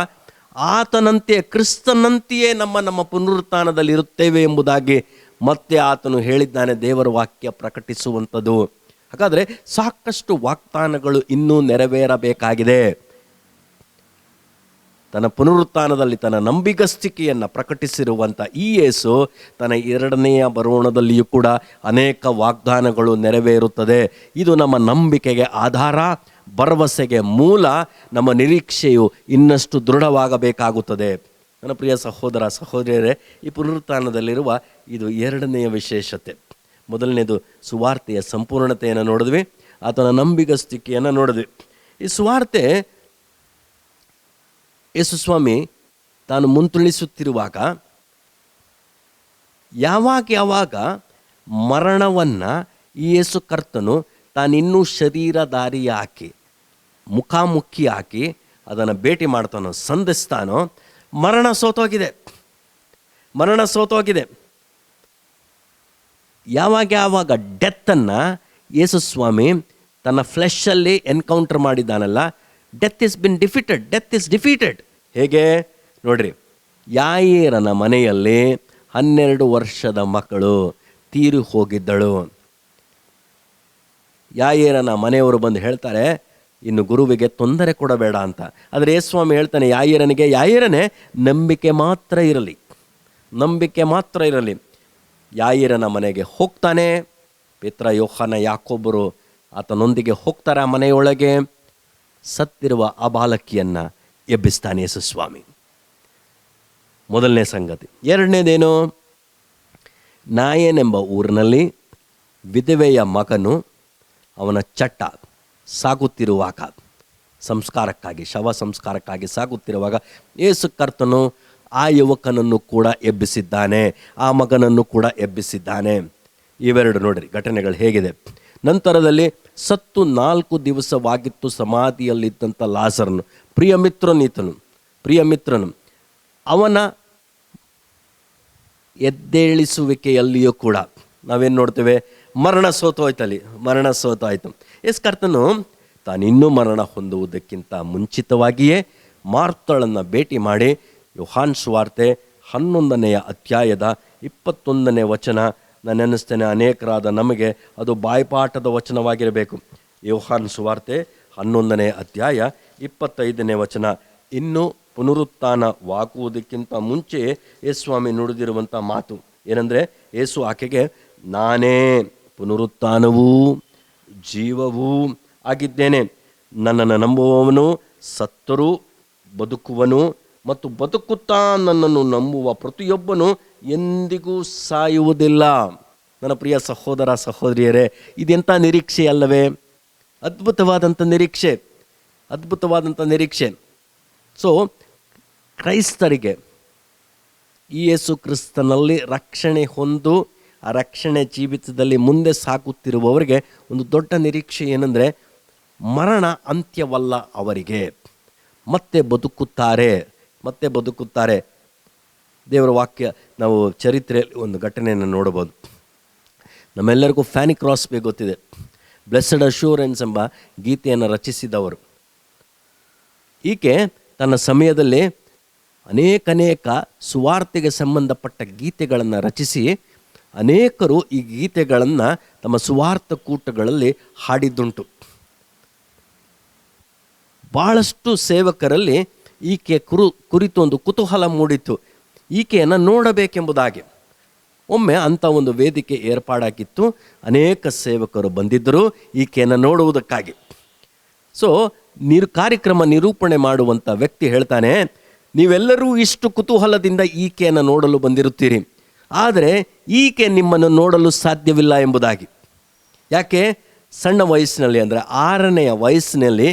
ಆತನಂತೆ, ಕ್ರಿಸ್ತನಂತೆಯೇ ನಮ್ಮ ಪುನರುತ್ಥಾನದಲ್ಲಿ ಇರುತ್ತೇವೆ ಎಂಬುದಾಗಿ ಮತ್ತೆ ಆತನು ಹೇಳಿದ್ದಾನೆ. ದೇವರ ವಾಕ್ಯ ಪ್ರಕಟಿಸುವಂಥದ್ದು. ಹಾಗಾದರೆ ಸಾಕಷ್ಟು ವಾಗ್ದಾನಗಳು ಇನ್ನೂ ನೆರವೇರಬೇಕಾಗಿದೆ. ತನ್ನ ಪುನರುತ್ಥಾನದಲ್ಲಿ ತನ್ನ ನಂಬಿಗಸ್ತಿಕೆಯನ್ನು ಪ್ರಕಟಿಸಿರುವಂಥ ಈ ಯೇಸು ತನ್ನ 2ನೆಯ ಬರೋಣದಲ್ಲಿಯೂ ಕೂಡ ಅನೇಕ ವಾಗ್ದಾನಗಳು ನೆರವೇರುತ್ತದೆ. ಇದು ನಮ್ಮ ನಂಬಿಕೆಗೆ ಆಧಾರ, ಭರವಸೆಗೆ ಮೂಲ. ನಮ್ಮ ನಿರೀಕ್ಷೆಯು ಇನ್ನಷ್ಟು ದೃಢವಾಗಬೇಕಾಗುತ್ತದೆ. ನನ್ನ ಪ್ರಿಯ ಸಹೋದರ ಸಹೋದರಿಯರೇ, ಈ ಪುನರುತ್ಥಾನದಲ್ಲಿರುವ ಇದು ಎರಡನೆಯ ವಿಶೇಷತೆ. ಮೊದಲನೇದು ಸುವಾರ್ತೆಯ ಸಂಪೂರ್ಣತೆಯನ್ನು ನೋಡಿದ್ವಿ, ಆತನ ನಂಬಿಗಸ್ತಿಕೆಯನ್ನು ನೋಡಿದ್ವಿ. ಈ ಸುವಾರ್ತೆ ಯೇಸುಸ್ವಾಮಿ ತಾನು ಮುಂತಿಳಿಸುತ್ತಿರುವಾಗ ಯಾವಾಗ ಮರಣವನ್ನು ಈ ಯೇಸು ಕರ್ತನು ತಾನಿನ್ನೂ ಶರೀರಧಾರಿ ಹಾಕಿ ಮುಖಾಮುಖಿ ಹಾಕಿ ಅದನ್ನು ಭೇಟಿ ಮಾಡ್ತಾನೋ, ಸಂಧಿಸ್ತಾನೋ, ಮರಣ ಸೋತೋಗಿದೆ. ಯಾವಾಗ ಡೆತ್ತನ್ನು ಯೇಸುಸ್ವಾಮಿ ತನ್ನ ಫ್ಲೆಶಲ್ಲಿ ಎನ್ಕೌಂಟರ್ ಮಾಡಿದ್ದಾನಲ್ಲ, ಡೆತ್ ಇಸ್ ಡಿಫೀಟೆಡ್. ಹೇಗೆ ನೋಡ್ರಿ, ಯಾಯೀರನ ಮನೆಯಲ್ಲಿ 12 ವರ್ಷದ ಮಕ್ಕಳು ತೀರಿ ಹೋಗಿದ್ದಳು. ಯಾಯೀರನ ಮನೆಯವರು ಬಂದು ಹೇಳ್ತಾರೆ, ಇನ್ನು ಗುರುವಿಗೆ ತೊಂದರೆ ಕೊಡಬೇಡ ಅಂತ. ಆದರೆ ಯೇಸುಸ್ವಾಮಿ ಹೇಳ್ತಾನೆ ಯಾಯೀರನಿಗೆ, ಯಾಯೀರನೇ ನಂಬಿಕೆ ಮಾತ್ರ ಇರಲಿ. ಯಾಯೀರನ ಮನೆಗೆ ಹೋಗ್ತಾನೆ. ಪೇತ್ರ, ಯೋಹಾನ, ಯಾಕೋಬರು ಆತನೊಂದಿಗೆ ಹೋಗ್ತಾರೆ ಆ ಮನೆಯೊಳಗೆ. ಸತ್ತಿರುವ ಆ ಬಾಲಕಿಯನ್ನು ಎಬ್ಬಿಸ್ತಾನೆ ಯೇಸುಸ್ವಾಮಿ. ಮೊದಲನೇ ಸಂಗತಿ. ಎರಡನೇದೇನು, ನಾಯನೆಂಬ ಊರಿನಲ್ಲಿ ವಿಧವೆಯ ಮಗನು ಅವನ ಚಟ್ಟ ಸಾಗುತ್ತಿರುವಾಗ, ಶವ ಸಂಸ್ಕಾರಕ್ಕಾಗಿ ಸಾಗುತ್ತಿರುವಾಗ ಯೇಸು ಕರ್ತನು ಆ ಯುವಕನನ್ನು ಕೂಡ ಎಬ್ಬಿಸಿದ್ದಾನೆ, ಆ ಮಗನನ್ನು ಕೂಡ ಎಬ್ಬಿಸಿದ್ದಾನೆ. ಇವೆರಡು ನೋಡ್ರಿ ಘಟನೆಗಳು ಹೇಗಿದೆ. ನಂತರದಲ್ಲಿ ಸತ್ತು 4 ದಿವಸವಾಗಿತ್ತು ಸಮಾಧಿಯಲ್ಲಿದ್ದಂಥ ಲಾಜರನು, ಪ್ರಿಯ ಮಿತ್ರನು ಅವನ ಎದ್ದೇಳಿಸುವಿಕೆಯಲ್ಲಿಯೂ ಕೂಡ ನಾವೇನು ನೋಡ್ತೇವೆ, ಮರಣ ಸೋತಾಯಿತು. ಯೇಸು ಕರ್ತನು ತಾನಿನ್ನೂ ಮರಣ ಹೊಂದುವುದಕ್ಕಿಂತ ಮುಂಚಿತವಾಗಿಯೇ ಮಾರ್ತಳನ್ನು ಭೇಟಿ ಮಾಡಿ ಯೋಹಾನ್ ಸುವಾರ್ತೆ 11ನೇ ಅಧ್ಯಾಯದ 21ನೇ ವಚನ, ನಾನು ನೆನೆಸ್ತೇನೆ ಅನೇಕರಾದ ನಮಗೆ ಅದು ಬಾಯ್ಪಾಠದ ವಚನವಾಗಿರಬೇಕು. ಯೋಹಾನ್ ಸುವಾರ್ತೆ 11ನೇ ಅಧ್ಯಾಯ 25ನೇ ವಚನ. ಇನ್ನು ಪುನರುತ್ಥಾನವಾಗುವುದಕ್ಕಿಂತ ಮುಂಚೆ ಯೇಸುಸ್ವಾಮಿ ನುಡಿದಿರುವಂಥ ಮಾತು ಏನಂದರೆ, ಯೇಸು ಆಕೆಗೆ, ನಾನೇ ಪುನರುತ್ಥಾನವೂ ಜೀವವೂ ಆಗಿದ್ದೇನೆ. ನನ್ನನ್ನು ನಂಬುವವನು ಸತ್ತರೂ ಬದುಕುವನು, ಮತ್ತು ಬದುಕುತ್ತಾ ನನ್ನನ್ನು ನಂಬುವ ಪ್ರತಿಯೊಬ್ಬನು ಎಂದಿಗೂ ಸಾಯುವುದಿಲ್ಲ. ನನ್ನ ಪ್ರಿಯ ಸಹೋದರ ಸಹೋದರಿಯರೇ, ಇದೆಂಥ ನಿರೀಕ್ಷೆ ಅಲ್ಲವೇ? ಅದ್ಭುತವಾದಂಥ ನಿರೀಕ್ಷೆ. ಸೊ ಕ್ರೈಸ್ತರಿಗೆ ಈ ಯೇಸು ಕ್ರಿಸ್ತನಲ್ಲಿ ರಕ್ಷಣೆ ಹೊಂದು ಆ ರಕ್ಷಣೆ ಜೀವಿತದಲ್ಲಿ ಮುಂದೆ ಸಾಗುತ್ತಿರುವವರಿಗೆ ಒಂದು ದೊಡ್ಡ ನಿರೀಕ್ಷೆ ಏನಂದರೆ, ಮರಣ ಅಂತ್ಯವಲ್ಲ ಅವರಿಗೆ, ಮತ್ತೆ ಬದುಕುತ್ತಾರೆ. ದೇವರ ವಾಕ್ಯ, ನಾವು ಚರಿತ್ರೆಯಲ್ಲಿ ಒಂದು ಘಟನೆಯನ್ನು ನೋಡಬಹುದು. ನಮ್ಮೆಲ್ಲರಿಗೂ ಫ್ಯಾನಿ ಕ್ರಾಸ್ಬಿ ಗೊತ್ತಿದೆ. ಬ್ಲೆಸ್ಸಡ್ ಅಶ್ಯೂರೆನ್ಸ್ ಎಂಬ ಗೀತೆಯನ್ನು ರಚಿಸಿದವರು. ಈಕೆ ತನ್ನ ಸಮಯದಲ್ಲಿ ಅನೇಕ ಸುವಾರ್ತೆಗೆ ಸಂಬಂಧಪಟ್ಟ ಗೀತೆಗಳನ್ನು ರಚಿಸಿ ಅನೇಕರು ಈ ಗೀತೆಗಳನ್ನು ತಮ್ಮ ಸುವಾರ್ಥ ಕೂಟಗಳಲ್ಲಿ ಹಾಡಿದ್ದುಂಟು. ಭಾಳಷ್ಟು ಸೇವಕರಲ್ಲಿ ಈಕೆ ಕುರಿತು ಒಂದು ಕುತೂಹಲ ಮೂಡಿತ್ತು, ಈಕೆಯನ್ನು ನೋಡಬೇಕೆಂಬುದಾಗಿ. ಒಮ್ಮೆ ಅಂಥ ಒಂದು ವೇದಿಕೆ ಏರ್ಪಾಡಾಗಿತ್ತು. ಅನೇಕ ಸೇವಕರು ಬಂದಿದ್ದರು ಈಕೆಯನ್ನು ನೋಡುವುದಕ್ಕಾಗಿ. ಸೊ ಕಾರ್ಯಕ್ರಮ ನಿರೂಪಣೆ ಮಾಡುವಂಥ ವ್ಯಕ್ತಿ ಹೇಳ್ತಾನೆ, ನೀವೆಲ್ಲರೂ ಇಷ್ಟು ಕುತೂಹಲದಿಂದ ಈಕೆಯನ್ನು ನೋಡಲು ಬಂದಿರುತ್ತೀರಿ, ಆದರೆ ಈಕೆ ನಿಮ್ಮನ್ನು ನೋಡಲು ಸಾಧ್ಯವಿಲ್ಲ ಎಂಬುದಾಗಿ. ಯಾಕೆ? ಸಣ್ಣ ವಯಸ್ಸಿನಲ್ಲಿ, ಅಂದರೆ 6ನೆಯ ವಯಸ್ಸಿನಲ್ಲಿ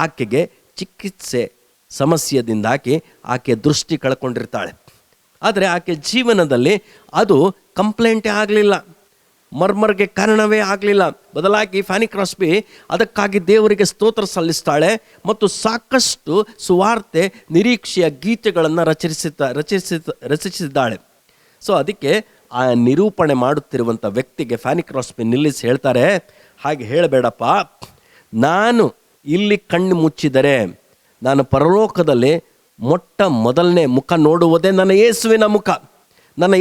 ಆಕೆಗೆ ಚಿಕಿತ್ಸೆ ಸಮಸ್ಯೆಯಿಂದಾಗಿ ಆಕೆ ದೃಷ್ಟಿ ಕಳ್ಕೊಂಡಿರ್ತಾಳೆ. ಆದರೆ ಆಕೆ ಜೀವನದಲ್ಲಿ ಅದು ಕಂಪ್ಲೇಂಟೇ ಆಗಲಿಲ್ಲ, ಮರ್ಮರ್ಗೆ ಕಾರಣವೇ ಆಗಲಿಲ್ಲ. ಬದಲಾಗಿ ಫ್ಯಾನಿ ಕ್ರಾಸ್ಬಿ ಅದಕ್ಕಾಗಿ ದೇವರಿಗೆ ಸ್ತೋತ್ರ ಸಲ್ಲಿಸ್ತಾಳೆ ಮತ್ತು ಸಾಕಷ್ಟು ಸುವಾರ್ತೆ ನಿರೀಕ್ಷೆಯ ಗೀತೆಗಳನ್ನು ರಚಿಸಿದ್ದಾಳೆ. ಸೊ ಅದಕ್ಕೆ ಆ ನಿರೂಪಣೆ ಮಾಡುತ್ತಿರುವಂಥ ವ್ಯಕ್ತಿಗೆ ಫ್ಯಾನಿ ಕ್ರಾಸ್ಬಿ ನಿಲ್ಲಿಸಿ ಹೇಳ್ತಾರೆ, ಹಾಗೆ ಹೇಳಬೇಡಪ್ಪ, ನಾನು ಇಲ್ಲಿ ಕಣ್ಣು ಮುಚ್ಚಿದರೆ ನಾನು ಪರಲೋಕದಲ್ಲಿ ಮೊದಲನೇ ಮುಖ ನೋಡುವುದೇ ನನ್ನ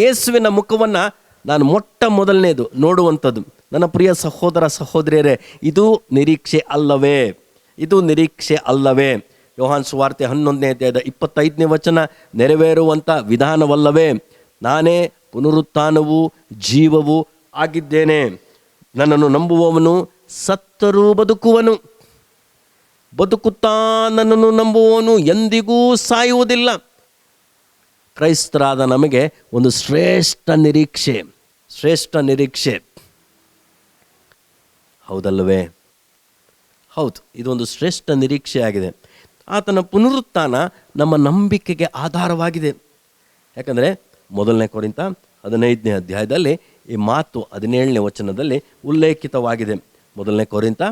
ಯೇಸುವಿನ ಮುಖವನ್ನು ನಾನು ಮೊದಲನೇದು ನೋಡುವಂಥದ್ದು. ನನ್ನ ಪ್ರಿಯ ಸಹೋದರ ಸಹೋದರಿಯರೇ, ಇದು ನಿರೀಕ್ಷೆ ಅಲ್ಲವೇ? ಯೋಹಾನ್ ಸುವಾರ್ತೆ 11ನೇ ಅಧ್ಯಾಯದ 25ನೇ ವಚನ ನೆರವೇರುವಂಥ ವಿಧಾನವಲ್ಲವೇ? ನಾನೇ ಪುನರುತ್ಥಾನವೂ ಜೀವವೂ ಆಗಿದ್ದೇನೆ. ನನ್ನನ್ನು ನಂಬುವವನು ಸತ್ತರೂ ಬದುಕುವನು, ಬದುಕುತ್ತಾ ನನ್ನನ್ನು ನಂಬುವವನು ಎಂದಿಗೂ ಸಾಯುವುದಿಲ್ಲ. ಕ್ರೈಸ್ತರಾದ ನಮಗೆ ಒಂದು ಶ್ರೇಷ್ಠ ನಿರೀಕ್ಷೆ. ಹೌದಲ್ಲವೇ? ಹೌದು, ಇದೊಂದು ಶ್ರೇಷ್ಠ ನಿರೀಕ್ಷೆ ಆಗಿದೆ. ಆತನ ಪುನರುತ್ಥಾನ ನಮ್ಮ ನಂಬಿಕೆಗೆ ಆಧಾರವಾಗಿದೆ. ಯಾಕಂದರೆ 1 ಕೊರಿಂಥ 15ನೇ ಅಧ್ಯಾಯದಲ್ಲಿ ಈ ಮಾತು 17ನೇ ವಚನದಲ್ಲಿ ಉಲ್ಲೇಖಿತವಾಗಿದೆ. 1 ಕೊರಿಂಥ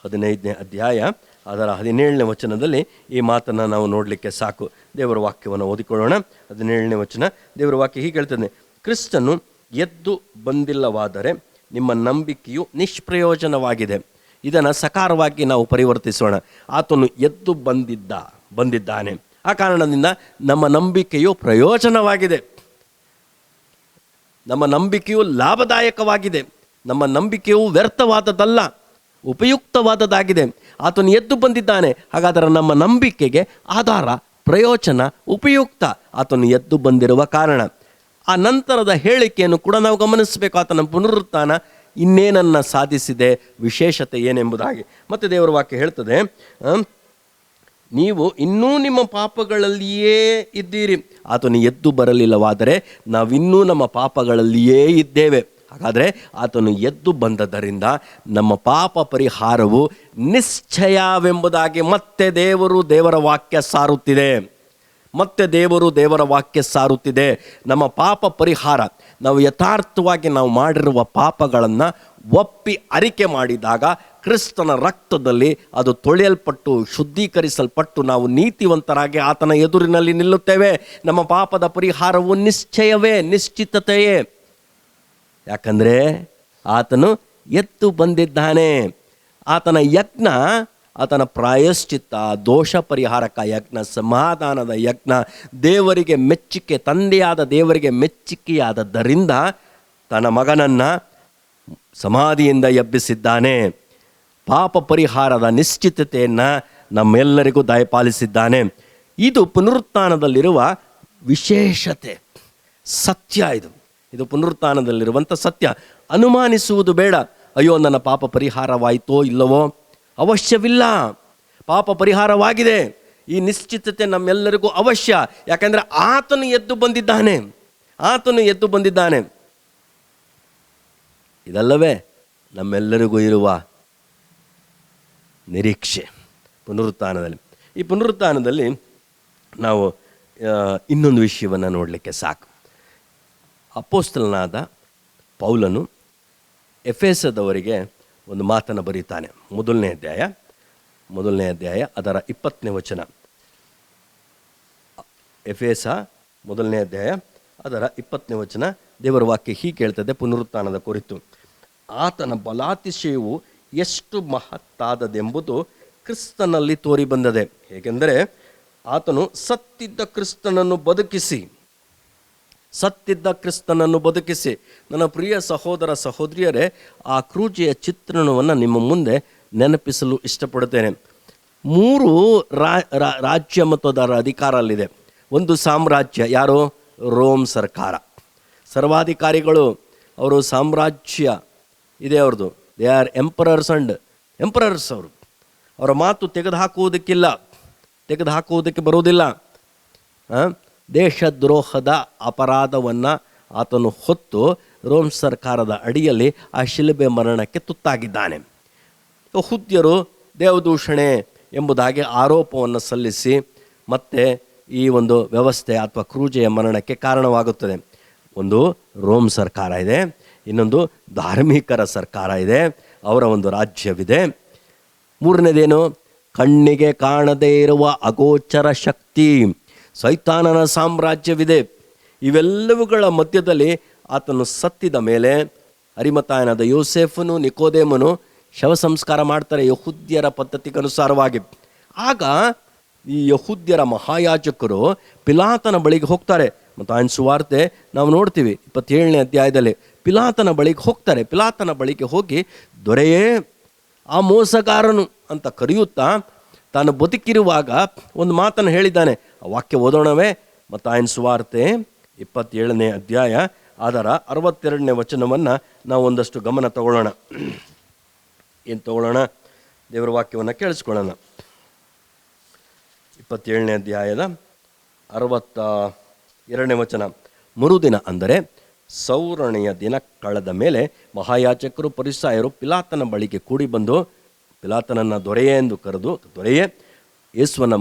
15ನೇ ಅಧ್ಯಾಯ ಅದರ 17ನೇ ವಚನದಲ್ಲಿ ಈ ಮಾತನ್ನು ನಾವು ನೋಡಲಿಕ್ಕೆ ಸಾಕು. ದೇವರ ವಾಕ್ಯವನ್ನು ಓದಿಕೊಳ್ಳೋಣ. 17ನೇ ವಚನ ದೇವರ ವಾಕ್ಯ ಹೀಗೆ ಹೇಳ್ತದೆ: ಕ್ರಿಸ್ತನು ಎದ್ದು ಬಂದಿಲ್ಲವಾದರೆ ನಿಮ್ಮ ನಂಬಿಕೆಯು ನಿಷ್ಪ್ರಯೋಜನವಾಗಿದೆ. ಇದನ್ನು ಸಕಾರವಾಗಿ ನಾವು ಪರಿವರ್ತಿಸೋಣ. ಆತನು ಎದ್ದು ಬಂದಿದ್ದಾನೆ, ಆ ಕಾರಣದಿಂದ ನಮ್ಮ ನಂಬಿಕೆಯು ಪ್ರಯೋಜನವಾಗಿದೆ, ನಮ್ಮ ನಂಬಿಕೆಯು ಲಾಭದಾಯಕವಾಗಿದೆ, ನಮ್ಮ ನಂಬಿಕೆಯು ವ್ಯರ್ಥವಾದದ್ದಲ್ಲ, ಉಪಯುಕ್ತವಾದದ್ದಾಗಿದೆ. ಆತನು ಎದ್ದು ಬಂದಿದ್ದಾನೆ, ಹಾಗಾದರೆ ನಮ್ಮ ನಂಬಿಕೆಗೆ ಆಧಾರ, ಪ್ರಯೋಜನ, ಉಪಯುಕ್ತ ಆತನು ಎದ್ದು ಬಂದಿರುವ ಕಾರಣ. ಆ ನಂತರದ ಹೇಳಿಕೆಯನ್ನು ಕೂಡ ನಾವು ಗಮನಿಸಬೇಕು. ಆತನ ಪುನರುತ್ಥಾನ ಇನ್ನೇನನ್ನು ಸಾಧಿಸಿದೆ, ವಿಶೇಷತೆ ಏನೆಂಬುದಾಗಿ. ಮತ್ತು ದೇವರ ವಾಕ್ಯ ಹೇಳ್ತದೆ, ನೀವು ಇನ್ನೂ ನಿಮ್ಮ ಪಾಪಗಳಲ್ಲಿಯೇ ಇದ್ದೀರಿ. ಆತನು ಎದ್ದು ಬರಲಿಲ್ಲವಾದರೆ ನಾವಿನ್ನೂ ನಮ್ಮ ಪಾಪಗಳಲ್ಲಿಯೇ ಇದ್ದೇವೆ. ಹಾಗಾದರೆ ಆತನು ಎದ್ದು ಬಂದದರಿಂದ ನಮ್ಮ ಪಾಪ ಪರಿಹಾರವು ನಿಶ್ಚಯವೆಂಬುದಾಗಿ ಮತ್ತೆ ದೇವರ ವಾಕ್ಯ ಸಾರುತ್ತಿದೆ. ನಮ್ಮ ಪಾಪ ಪರಿಹಾರ, ನಾವು ಯಥಾರ್ಥವಾಗಿ ನಾವು ಮಾಡಿರುವ ಪಾಪಗಳನ್ನು ಒಪ್ಪಿ ಅರಿಕೆ ಮಾಡಿದಾಗ ಕ್ರಿಸ್ತನ ರಕ್ತದಲ್ಲಿ ಅದು ತೊಳೆಯಲ್ಪಟ್ಟು ಶುದ್ಧೀಕರಿಸಲ್ಪಟ್ಟು ನಾವು ನೀತಿವಂತರಾಗಿ ಆತನ ಎದುರಿನಲ್ಲಿ ನಿಲ್ಲುತ್ತೇವೆ. ನಮ್ಮ ಪಾಪದ ಪರಿಹಾರವು ನಿಶ್ಚಿತತೆಯೇ. ಯಾಕಂದರೆ ಆತನು ಎದ್ದು ಬಂದಿದ್ದಾನೆ. ಆತನ ಯಜ್ಞ, ಆತನ ಪ್ರಾಯಶ್ಚಿತ್ತ, ದೋಷ ಪರಿಹಾರಕ ಯಜ್ಞ, ಸಮಾಧಾನದ ಯಜ್ಞ, ದೇವರಿಗೆ ಮೆಚ್ಚುಗೆ, ತಂದೆಯಾದ ದೇವರಿಗೆ ಮೆಚ್ಚುಗೆಯಾದದ್ದರಿಂದ ತನ್ನ ಮಗನನ್ನು ಸಮಾಧಿಯಿಂದ ಎಬ್ಬಿಸಿದ್ದಾನೆ. ಪಾಪ ಪರಿಹಾರದ ನಿಶ್ಚಿತತೆಯನ್ನು ನಮ್ಮೆಲ್ಲರಿಗೂ ದಯಪಾಲಿಸಿದ್ದಾನೆ. ಇದು ಪುನರುತ್ಥಾನದಲ್ಲಿರುವ ವಿಶೇಷತೆ, ಸತ್ಯ. ಇದು ಪುನರುತ್ಥಾನದಲ್ಲಿರುವಂಥ ಸತ್ಯ. ಅನುಮಾನಿಸುವುದು ಬೇಡ. ಅಯ್ಯೋ, ನನ್ನ ಪಾಪ ಪರಿಹಾರವಾಯಿತೋ ಇಲ್ಲವೋ? ಅವಶ್ಯವಿಲ್ಲ. ಪಾಪ ಪರಿಹಾರವಾಗಿದೆ. ಈ ನಿಶ್ಚಿತತೆ ನಮ್ಮೆಲ್ಲರಿಗೂ ಅವಶ್ಯ. ಯಾಕಂದರೆ ಆತನು ಎದ್ದು ಬಂದಿದ್ದಾನೆ. ಇದಲ್ಲವೇ ನಮ್ಮೆಲ್ಲರಿಗೂ ಇರುವ ನಿರೀಕ್ಷೆ ಪುನರುತ್ಥಾನದಲ್ಲಿ. ಈ ಪುನರುತ್ಥಾನದಲ್ಲಿ ನಾವು ಇನ್ನೊಂದು ವಿಷಯವನ್ನು ನೋಡಲಿಕ್ಕೆ ಸಾಕು. ಅಪೊಸ್ತಲನಾದ ಪೌಲನು ಎಫೆಸದವರಿಗೆ ಒಂದು ಮಾತನ್ನು ಬರೀತಾನೆ. ಮೊದಲನೇ ಅಧ್ಯಾಯ ಅದರ 20ನೇ ವಚನ. ಎಫೆಸ 1ನೇ ಅಧ್ಯಾಯ ಅದರ 20ನೇ ವಚನ. ದೇವರ ವಾಕ್ಯ ಹೀಗೆ ಹೇಳ್ತದೆ ಪುನರುತ್ಥಾನದ ಕುರಿತು: ಆತನ ಬಲಾತಿಶಯವು ಎಷ್ಟು ಮಹತ್ತಾದದೆಂಬುದು ಕ್ರಿಸ್ತನಲ್ಲಿ ತೋರಿ ಬಂದದೆ. ಹೇಗೆಂದರೆ ಆತನು ಸತ್ತಿದ್ದ ಕ್ರಿಸ್ತನನ್ನು ಬದುಕಿಸಿ. ನನ್ನ ಪ್ರಿಯ ಸಹೋದರ ಸಹೋದರಿಯರೇ, ಆ ಕ್ರೂಜೆಯ ಚಿತ್ರಣವನ್ನು ನಿಮ್ಮ ಮುಂದೆ ನೆನಪಿಸಲು ಇಷ್ಟಪಡುತ್ತೇನೆ. 3 ರಾಜ್ಯ ಮತ್ತು ಅದರ ಅಧಿಕಾರ ಅಲ್ಲಿದೆ. ಒಂದು ಸಾಮ್ರಾಜ್ಯ, ಯಾರು? ರೋಮ್ ಸರ್ಕಾರ, ಸರ್ವಾಧಿಕಾರಿಗಳು. ಅವರು ಸಾಮ್ರಾಜ್ಯ ಇದೆ ಅವ್ರದ್ದು. ದೇ ಆರ್ ಎಂಪರರ್ಸ್ ಅವರು. ಅವರ ಮಾತು ತೆಗೆದುಹಾಕುವುದಕ್ಕೆ ಬರುವುದಿಲ್ಲ. ದೇಶದ್ರೋಹದ ಅಪರಾಧವನ್ನು ಆತನು ಹೊತ್ತು ರೋಮ್ ಸರ್ಕಾರದ ಅಡಿಯಲ್ಲಿ ಆ ಶಿಲುಬೆ ಮರಣಕ್ಕೆ ತುತ್ತಾಗಿದ್ದಾನೆ. ಯಹೂದ್ಯರು ದೇವದೂಷಣೆ ಎಂಬುದಾಗಿ ಆರೋಪವನ್ನು ಸಲ್ಲಿಸಿ ಮತ್ತೆ ಈ ಒಂದು ವ್ಯವಸ್ಥೆ ಅಥವಾ ಕ್ರೂಜೆಯ ಮರಣಕ್ಕೆ ಕಾರಣವಾಗುತ್ತದೆ. ಒಂದು ರೋಮ್ ಸರ್ಕಾರ ಇದೆ, ಇನ್ನೊಂದು ಧಾರ್ಮಿಕರ ಸರ್ಕಾರ ಇದೆ, ಅವರ ಒಂದು ರಾಜ್ಯವಿದೆ. ಮೂರನೇದೇನು? ಕಣ್ಣಿಗೆ ಕಾಣದೇ ಇರುವ ಅಗೋಚರ ಶಕ್ತಿ, ಸೈತಾನನ ಸಾಮ್ರಾಜ್ಯವಿದೆ. ಇವೆಲ್ಲವುಗಳ ಮಧ್ಯದಲ್ಲಿ ಆತನು ಸತ್ತಿದ ಮೇಲೆ ಅರಿಮತಾಯನಾದ ಯೋಸೇಫನು, ನಿಕೋದೇಮನು ಶವ ಸಂಸ್ಕಾರ ಮಾಡ್ತಾರೆ ಯಹೂದ್ಯರ ಪದ್ಧತಿಗನುಸಾರವಾಗಿ. ಆಗ ಈ ಯಹೂದ್ಯರ ಮಹಾಯಾಜಕರು ಪಿಲಾತನ ಬಳಿಗೆ ಹೋಗ್ತಾರೆ. ಮತ್ತು ఆయన ಸುವಾರ್ತೆ ನಾವು ನೋಡ್ತೀವಿ 27ನೇ ಅಧ್ಯಾಯದಲ್ಲಿ. ಪಿಲಾತನ ಬಳಿಗೆ ಹೋಗ್ತಾರೆ. ಪಿಲಾತನ ಬಳಿಗೆ ಹೋಗಿ, ದೊರೆಯೇ, ಆ ಮೋಸಗಾರನು ಅಂತ ಕರೆಯುತ್ತಾ ತಾನು ಬದುಕಿರುವಾಗ ಒಂದು ಮಾತನ್ನು ಹೇಳಿದ್ದಾನೆ. ಆ ವಾಕ್ಯ ಓದೋಣವೇ? ಮತ್ತು ఆయన ಸುವಾರ್ತೆ 27ನೇ ಅಧ್ಯಾಯ ಅದರ 62ನೇ ವಚನವನ್ನು ನಾವು ಒಂದಷ್ಟು ಗಮನ ತಗೊಳ್ಳೋಣ. ಏನು ತಗೊಳ್ಳೋಣ? ದೇವರ ವಾಕ್ಯವನ್ನು ಕೇಳಿಸ್ಕೊಳ್ಳೋಣ. 27ನೇ ಅಧ್ಯಾಯದ 62 2ನೇ ವಚನ, ಮರುದಿನ ಅಂದರೆ ಸೌರಣೆಯ ದಿನ ಕಳೆದ ಮೇಲೆ ಮಹಾಯಾಜಕರು ಫರಿಸಾಯರು ಪಿಲಾತನ ಬಳಿಗೆ ಕೂಡಿ ಬಂದು ಪಿಲಾತನನ್ನು ದೊರೆಯೇ ಎಂದು ಕರೆದು, ದೊರೆಯೇ, ಯೇಸುವನ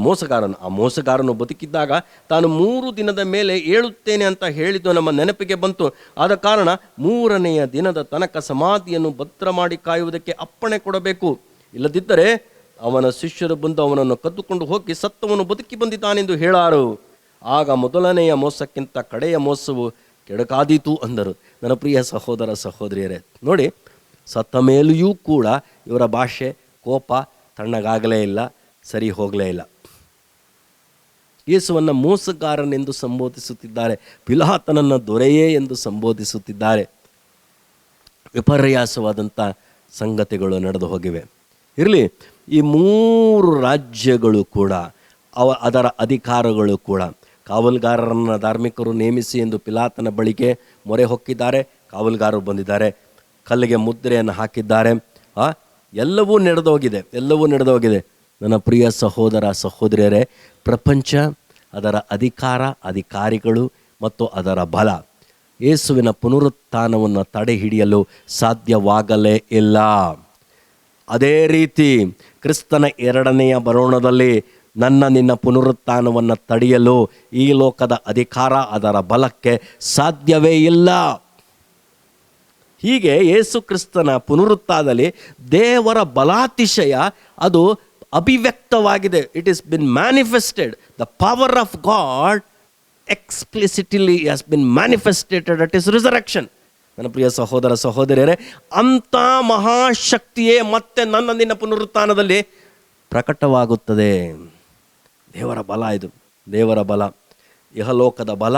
ಆ ಮೋಸಗಾರನು ಬದುಕಿದ್ದಾಗ ತಾನು 3 ದಿನದ ಮೇಲೆ ಏಳುತ್ತೇನೆ ಅಂತ ಹೇಳಿದ್ದು ನಮ್ಮ ನೆನಪಿಗೆ ಬಂತು. ಆದ ಕಾರಣ 3ನೆಯ ದಿನದ ತನಕ ಸಮಾಧಿಯನ್ನು ಭದ್ರ ಮಾಡಿ ಕಾಯುವುದಕ್ಕೆ ಅಪ್ಪಣೆ ಕೊಡಬೇಕು. ಇಲ್ಲದಿದ್ದರೆ ಅವನ ಶಿಷ್ಯರು ಬಂದು ಅವನನ್ನು ಕದ್ದುಕೊಂಡು ಹೋಗಿ ಸತ್ತವನು ಬದುಕಿ ಬಂದಿದ್ದಾನೆಂದು ಹೇಳಾರು. ಆಗ ಮೊದಲನೆಯ ಮೋಸಕ್ಕಿಂತ ಕಡೆಯ ಮೋಸವು ಕೆಡಕಾದೀತು ಅಂದರು. ನನ್ನ ಪ್ರಿಯ ಸಹೋದರ ಸಹೋದರಿಯರೇ, ನೋಡಿ, ಸತ್ತ ಮೇಲೆಯೂ ಕೂಡ ಇವರ ಭಾಷೆ, ಕೋಪ ತಣ್ಣಗಾಗಲೇ ಇಲ್ಲ, ಸರಿ ಹೋಗಲೇ ಇಲ್ಲ. ಯೇಸುವನ್ನು ಮೋಸಗಾರನೆಂದು ಸಂಬೋಧಿಸುತ್ತಿದ್ದಾರೆ, ಪಿಲಾತನನ್ನು ದೊರೆಯೇ ಎಂದು ಸಂಬೋಧಿಸುತ್ತಿದ್ದಾರೆ. ವಿಪರ್ಯಾಸವಾದಂಥ ಸಂಗತಿಗಳು ನಡೆದು ಹೋಗಿವೆ. ಇರಲಿ, ಈ 3 ರಾಜ್ಯಗಳು ಕೂಡ ಅದರ ಅಧಿಕಾರಗಳು ಕೂಡ ಕಾವಲುಗಾರರನ್ನು ಧಾರ್ಮಿಕರು ನೇಮಿಸಿ ಎಂದು ಪಿಲಾತನ ಬಳಿಗೆ ಮೊರೆ ಹೊಕ್ಕಿದ್ದಾರೆ. ಕಾವಲುಗಾರರು ಬಂದಿದ್ದಾರೆ, ಕಲ್ಲಿಗೆ ಮುದ್ರೆಯನ್ನು ಹಾಕಿದ್ದಾರೆ. ಎಲ್ಲವೂ ನಡೆದೋಗಿದೆ. ನನ್ನ ಪ್ರಿಯ ಸಹೋದರ ಸಹೋದರಿಯರೇ, ಪ್ರಪಂಚ, ಅದರ ಅಧಿಕಾರಿಗಳು ಮತ್ತು ಅದರ ಬಲ ಯೇಸುವಿನ ಪುನರುತ್ಥಾನವನ್ನು ತಡೆ ಹಿಡಿಯಲು ಸಾಧ್ಯವಾಗಲೇ ಇಲ್ಲ. ಅದೇ ರೀತಿ ಕ್ರಿಸ್ತನ 2ನೆಯ ಬರೋಣದಲ್ಲಿ ನಿನ್ನ ಪುನರುತ್ಥಾನವನ್ನು ತಡೆಯಲು ಈ ಲೋಕದ ಅಧಿಕಾರ, ಅದರ ಬಲಕ್ಕೆ ಸಾಧ್ಯವೇ ಇಲ್ಲ. ಹೀಗೆ ಯೇಸು ಕ್ರಿಸ್ತನ ಪುನರುತ್ಥಾನದಲ್ಲಿ ದೇವರ ಬಲಾತಿಶಯ ಅದು ಅಭಿವ್ಯಕ್ತವಾಗಿದೆ. It is been manifested. The power of God explicitly has been manifested at his resurrection. ನನ್ನ ಪ್ರಿಯ ಸಹೋದರ ಸಹೋದರಿಯರೇ, ಅಂಥ ಮಹಾಶಕ್ತಿಯೇ ಮತ್ತೆ ನಿನ್ನ ಪುನರುತ್ಥಾನದಲ್ಲಿ ಪ್ರಕಟವಾಗುತ್ತದೆ. ದೇವರ ಬಲ ಇದು, ದೇವರ ಬಲ, ಇಹಲೋಕದ ಬಲ,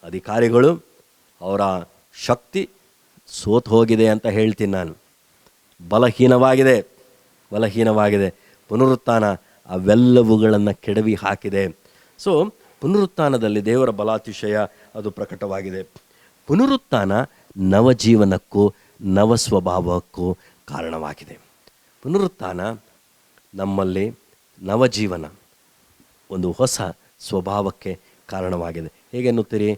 ಅಧಿಕಾರಿಗಳು, ಅವರ ಶಕ್ತಿ ಸೋತು ಹೋಗಿದೆ ಅಂತ ಹೇಳ್ತೀನಿ ನಾನು. ಬಲಹೀನವಾಗಿದೆ. ಪುನರುತ್ಥಾನ ಅವೆಲ್ಲವುಗಳನ್ನು ಕೆಡವಿ ಹಾಕಿದೆ. ಸೊ ಪುನರುತ್ಥಾನದಲ್ಲಿ ದೇವರ ಬಲಾತಿಶಯ ಅದು ಪ್ರಕಟವಾಗಿದೆ. ಪುನರುತ್ಥಾನ ನವಜೀವನಕ್ಕೂ ನವ ಸ್ವಭಾವಕ್ಕೂ ಕಾರಣವಾಗಿದೆ. ಪುನರುತ್ಥಾನ ನಮ್ಮಲ್ಲಿ ನವಜೀವನ, ಒಂದು ಹೊಸ ಸ್ವಭಾವಕ್ಕೆ ಕಾರಣವಾಗಿದೆ. ಹೇಗೆನ್ನುತ್ತೀರಿ?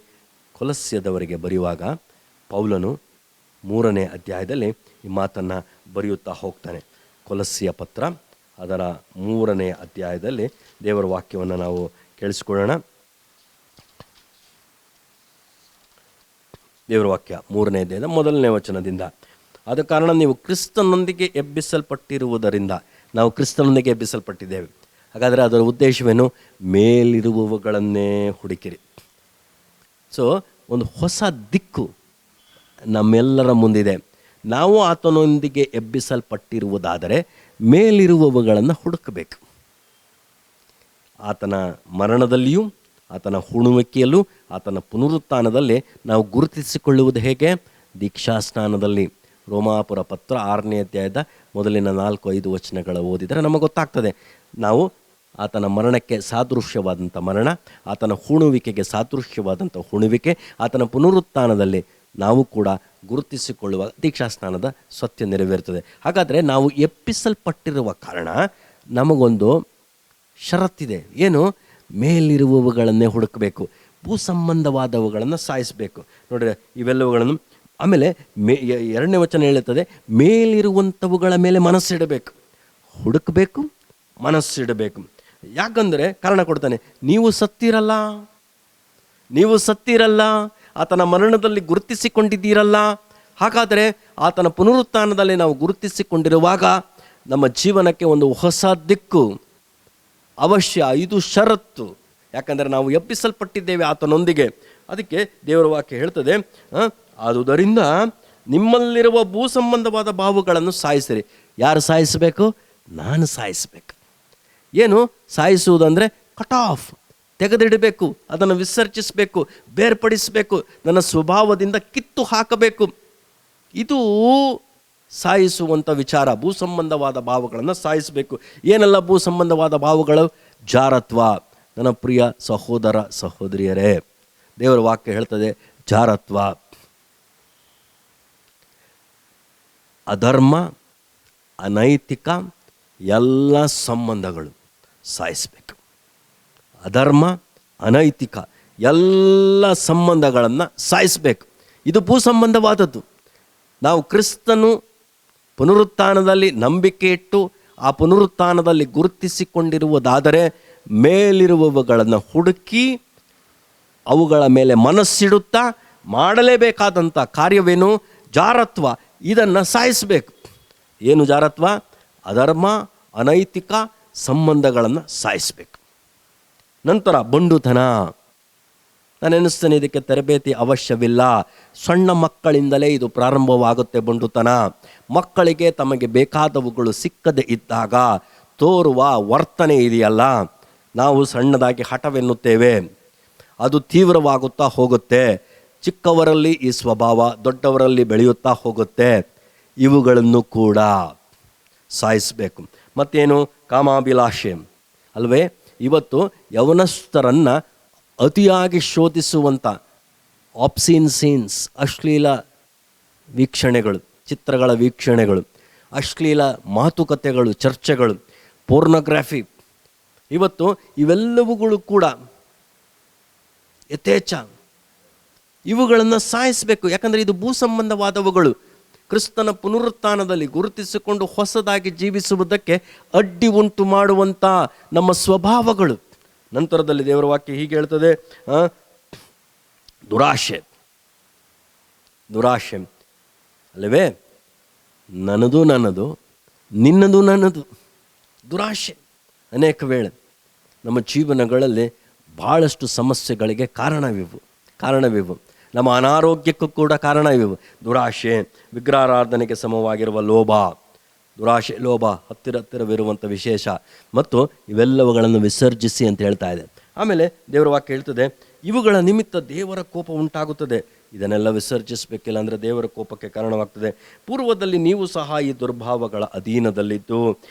ಕೊಲಸ್ಯದವರಿಗೆ ಬರೆಯುವಾಗ ಪೌಲನು 3ನೇ ಅಧ್ಯಾಯದಲ್ಲಿ ಈ ಮಾತನ್ನು ಬರೆಯುತ್ತಾ ಹೋಗ್ತಾನೆ. ಕೊಲಸ್ಯ ಪತ್ರ ಅದರ 3ನೇ ಅಧ್ಯಾಯದಲ್ಲಿ ದೇವರ ವಾಕ್ಯವನ್ನು ನಾವು ಕೇಳಿಸ್ಕೊಳ್ಳೋಣ. ದೇವರ ವಾಕ್ಯ 3ನೇ ಅಧ್ಯಾಯದ 1ನೇ ವಚನದಿಂದ, ಆದ ಕಾರಣ ನೀವು ಕ್ರಿಸ್ತನೊಂದಿಗೆ ಎಬ್ಬಿಸಲ್ಪಟ್ಟಿರುವುದರಿಂದ, ನಾವು ಕ್ರಿಸ್ತನೊಂದಿಗೆ ಎಬ್ಬಿಸಲ್ಪಟ್ಟಿದ್ದೇವೆ. ಹಾಗಾದರೆ ಅದರ ಉದ್ದೇಶವೇನು? ಮೇಲಿರುವವುಗಳನ್ನೇ ಹುಡುಕಿರಿ. ಸೊ ಒಂದು ಹೊಸ ದಿಕ್ಕು ನಮ್ಮೆಲ್ಲರ ಮುಂದಿದೆ. ನಾವು ಆತನೊಂದಿಗೆ ಎಬ್ಬಿಸಲ್ಪಟ್ಟಿರುವುದಾದರೆ ಮೇಲಿರುವವುಗಳನ್ನು ಹುಡುಕಬೇಕು. ಆತನ ಮರಣದಲ್ಲಿಯೂ, ಆತನ ಹುಣುವಿಕೆಯಲ್ಲೂ, ಆತನ ಪುನರುತ್ಥಾನದಲ್ಲಿ ನಾವು ಗುರುತಿಸಿಕೊಳ್ಳುವುದು ಹೇಗೆ? ದೀಕ್ಷಾಸ್ನಾನದಲ್ಲಿ. ರೋಮಾಪುರ ಪತ್ರ 6ನೇ ಅಧ್ಯಾಯದ ಮೊದಲಿನ 4-5 ವಚನಗಳ ಓದಿದರೆ ನಮಗೆ ಗೊತ್ತಾಗ್ತದೆ. ನಾವು ಆತನ ಮರಣಕ್ಕೆ ಸಾದೃಶ್ಯವಾದಂಥ ಮರಣ, ಆತನ ಹುಣುವಿಕೆಗೆ ಸಾದೃಶ್ಯವಾದಂಥ ಹುಣುವಿಕೆ, ಆತನ ಪುನರುತ್ಥಾನದಲ್ಲಿ ನಾವು ಕೂಡ ಗುರುತಿಸಿಕೊಳ್ಳುವ ದೀಕ್ಷಾಸ್ನಾನದ ಸತ್ಯ ನೆರವೇರುತ್ತದೆ. ಹಾಗಾದರೆ ನಾವು ಎಬ್ಬಿಸಲ್ಪಟ್ಟಿರುವ ಕಾರಣ ನಮಗೊಂದು ಷರತ್ತಿದೆ. ಏನು? ಮೇಲಿರುವವುಗಳನ್ನೇ ಹುಡುಕಬೇಕು, ಭೂ ಸಂಬಂಧವಾದವುಗಳನ್ನು ಸಾಯಿಸಬೇಕು. ನೋಡಿರಿ, ಇವೆಲ್ಲವುಗಳನ್ನು. ಆಮೇಲೆ 2ನೇ ವಚನ ಹೇಳುತ್ತದೆ, ಮೇಲಿರುವಂಥವುಗಳ ಮೇಲೆ ಮನಸ್ಸಿಡಬೇಕು, ಹುಡುಕಬೇಕು, ಮನಸ್ಸಿಡಬೇಕು. ಯಾಕಂದರೆ ಕಾರಣ ಕೊಡ್ತಾನೆ, ನೀವು ಸತ್ತಿರಲ್ಲ, ಆತನ ಮರಣದಲ್ಲಿ ಗುರುತಿಸಿಕೊಂಡಿದ್ದೀರಲ್ಲ. ಹಾಗಾದರೆ ಆತನ ಪುನರುತ್ಥಾನದಲ್ಲಿ ನಾವು ಗುರುತಿಸಿಕೊಂಡಿರುವಾಗ ನಮ್ಮ ಜೀವನಕ್ಕೆ ಒಂದು ಹೊಸ ದಿಕ್ಕು ಅವಶ್ಯ. ಇದು ಷರತ್ತು. ಯಾಕಂದರೆ ನಾವು ಎಬ್ಬಿಸಲ್ಪಟ್ಟಿದ್ದೇವೆ ಆತನೊಂದಿಗೆ. ಅದಕ್ಕೆ ದೇವರ ವಾಕ್ಯ ಹೇಳ್ತದೆ, ಆದುದರಿಂದ ನಿಮ್ಮಲ್ಲಿರುವ ಭೂ ಸಂಬಂಧವಾದ ಭಾವಗಳನ್ನು ಸಾಯಿಸಿರಿ. ಯಾರು ಸಾಯಿಸಬೇಕು? ನಾನು ಸಾಯಿಸಬೇಕು. ಏನು ಸಾಯಿಸುವುದಂದರೆ? ಕಟ್ ಆಫ್, ತೆಗೆದಿಡಬೇಕು, ಅದನ್ನು ವಿಸರ್ಜಿಸಬೇಕು, ಬೇರ್ಪಡಿಸಬೇಕು, ನನ್ನ ಸ್ವಭಾವದಿಂದ ಕಿತ್ತು ಹಾಕಬೇಕು. ಇದು ಸಾಯಿಸುವಂಥ ವಿಚಾರ. ಭೂ ಸಂಬಂಧವಾದ ಭಾವಗಳನ್ನು ಸಾಯಿಸಬೇಕು. ಏನೆಲ್ಲ ಭೂ ಸಂಬಂಧವಾದ ಭಾವಗಳು? ಜಾರತ್ವ. ನನ್ನ ಪ್ರಿಯ ಸಹೋದರ ಸಹೋದರಿಯರೇ, ದೇವರ ವಾಕ್ಯ ಹೇಳ್ತದೆ, ಜಾರತ್ವ, ಅಧರ್ಮ, ಅನೈತಿಕ ಎಲ್ಲ ಸಂಬಂಧಗಳು ಸಾಯಿಸಬೇಕು. ಅಧರ್ಮ, ಅನೈತಿಕ ಎಲ್ಲ ಸಂಬಂಧಗಳನ್ನು ಸಾಯಿಸಬೇಕು. ಇದು ಭೂ ಸಂಬಂಧವಾದದ್ದು. ನಾವು ಕ್ರಿಸ್ತನು ಪುನರುತ್ಥಾನದಲ್ಲಿ ನಂಬಿಕೆ ಇಟ್ಟು ಆ ಪುನರುತ್ಥಾನದಲ್ಲಿ ಗುರುತಿಸಿಕೊಂಡಿರುವುದಾದರೆ ಮೇಲಿರುವವುಗಳನ್ನು ಹುಡುಕಿ ಅವುಗಳ ಮೇಲೆ ಮನಸ್ಸಿಡುತ್ತಾ ಮಾಡಲೇಬೇಕಾದಂಥ ಕಾರ್ಯವೇನು? ಜಾರತ್ವ. ಇದನ್ನು ಸಾಯಿಸಬೇಕು. ಏನು ಜಾರತ್ವ? ಅಧರ್ಮ, ಅನೈತಿಕ ಸಂಬಂಧಗಳನ್ನು ಸಾಯಿಸಬೇಕು. ನಂತರ ಬಂಡುತನ. ನಾನು ಎನಿಸ್ತೇನೆ ಇದಕ್ಕೆ ತರಬೇತಿ ಅವಶ್ಯವಿಲ್ಲ. ಸಣ್ಣ ಮಕ್ಕಳಿಂದಲೇ ಇದು ಪ್ರಾರಂಭವಾಗುತ್ತೆ ಬಂಡುತನ. ಮಕ್ಕಳಿಗೆ ತಮಗೆ ಬೇಕಾದವುಗಳು ಸಿಕ್ಕದೆ ಇದ್ದಾಗ ತೋರುವ ವರ್ತನೆ ಇದೆಯಲ್ಲ, ನಾವು ಸಣ್ಣದಾಗಿ ಹಠವೆನ್ನುತ್ತೇವೆ, ಅದು ತೀವ್ರವಾಗುತ್ತಾ ಹೋಗುತ್ತೆ. ಚಿಕ್ಕವರಲ್ಲಿ ಈ ಸ್ವಭಾವ ದೊಡ್ಡವರಲ್ಲಿ ಬೆಳೆಯುತ್ತಾ ಹೋಗುತ್ತೆ. ಇವುಗಳನ್ನು ಕೂಡ ಸಾಯಿಸಬೇಕು. ಮತ್ತೇನು? ಕಾಮಾಭಿಲಾಷೆ ಅಲ್ವೇ? ಇವತ್ತು ಯವನಸ್ಥರನ್ನು ಅತಿಯಾಗಿ ಶೋಧಿಸುವಂಥ ಆಪ್ಸೀನ್ ಸೀನ್ಸ್, ಅಶ್ಲೀಲ ವೀಕ್ಷಣೆಗಳು, ಚಿತ್ರಗಳ ವೀಕ್ಷಣೆಗಳು, ಅಶ್ಲೀಲ ಮಾತುಕತೆಗಳು, ಚರ್ಚೆಗಳು, ಪೋರ್ನೋಗ್ರಾಫಿ, ಇವತ್ತು ಇವೆಲ್ಲವುಗಳು ಕೂಡ ಯಥೇಚ್ಛ. ಇವುಗಳನ್ನು ಸಾಯಿಸಬೇಕು. ಯಾಕಂದರೆ ಇದು ಭೂ ಸಂಬಂಧವಾದವುಗಳು. ಕ್ರಿಸ್ತನ ಪುನರುತ್ಥಾನದಲ್ಲಿ ಗುರುತಿಸಿಕೊಂಡು ಹೊಸದಾಗಿ ಜೀವಿಸುವುದಕ್ಕೆ ಅಡ್ಡಿ ಉಂಟು ಮಾಡುವಂಥ ನಮ್ಮ ಸ್ವಭಾವಗಳು. ನಂತರದಲ್ಲಿ ದೇವರ ವಾಕ್ಯ ಹೀಗೆ ಹೇಳ್ತದೆ, ದುರಾಶೆ. ದುರಾಶೆ ಅಲ್ಲವೇ? ನನ್ನದು ನನ್ನದು, ನಿನ್ನದು ನನ್ನದು. ದುರಾಶೆ ಅನೇಕ ವೇಳೆ ನಮ್ಮ ಜೀವನಗಳಲ್ಲಿ ಭಾಳಷ್ಟು ಸಮಸ್ಯೆಗಳಿಗೆ ಕಾರಣವಿವು. ನಮ್ಮ ಅನಾರೋಗ್ಯಕ್ಕೂ ಕೂಡ ಕಾರಣವಿವು. ದುರಾಶೆ, ವಿಗ್ರಹಾರಾಧನೆಗೆ ಸಮವಾಗಿರುವ ಲೋಭ, ದುರಾಶೆ, ಲೋಭ ಹತ್ತಿರವಿರುವಂಥ ವಿಶೇಷ. ಮತ್ತು ಇವೆಲ್ಲವುಗಳನ್ನು ವಿಸರ್ಜಿಸಿ ಅಂತ ಹೇಳ್ತಾ ಇದೆ. ಆಮೇಲೆ ದೇವರ ವಾಕ್ಯ ಹೇಳ್ತದೆ, ಇವುಗಳ ನಿಮಿತ್ತ ದೇವರ ಕೋಪ ಉಂಟಾಗುತ್ತದೆ. ಇದನ್ನೆಲ್ಲ ವಿಸರ್ಜಿಸಬೇಕಿಲ್ಲ ಅಂದರೆ ದೇವರ ಕೋಪಕ್ಕೆ ಕಾರಣವಾಗ್ತದೆ. ಪೂರ್ವದಲ್ಲಿ ನೀವು ಸಹ ಈ ದುರ್ಭಾವಗಳ ಅಧೀನದಲ್ಲಿದ್ದು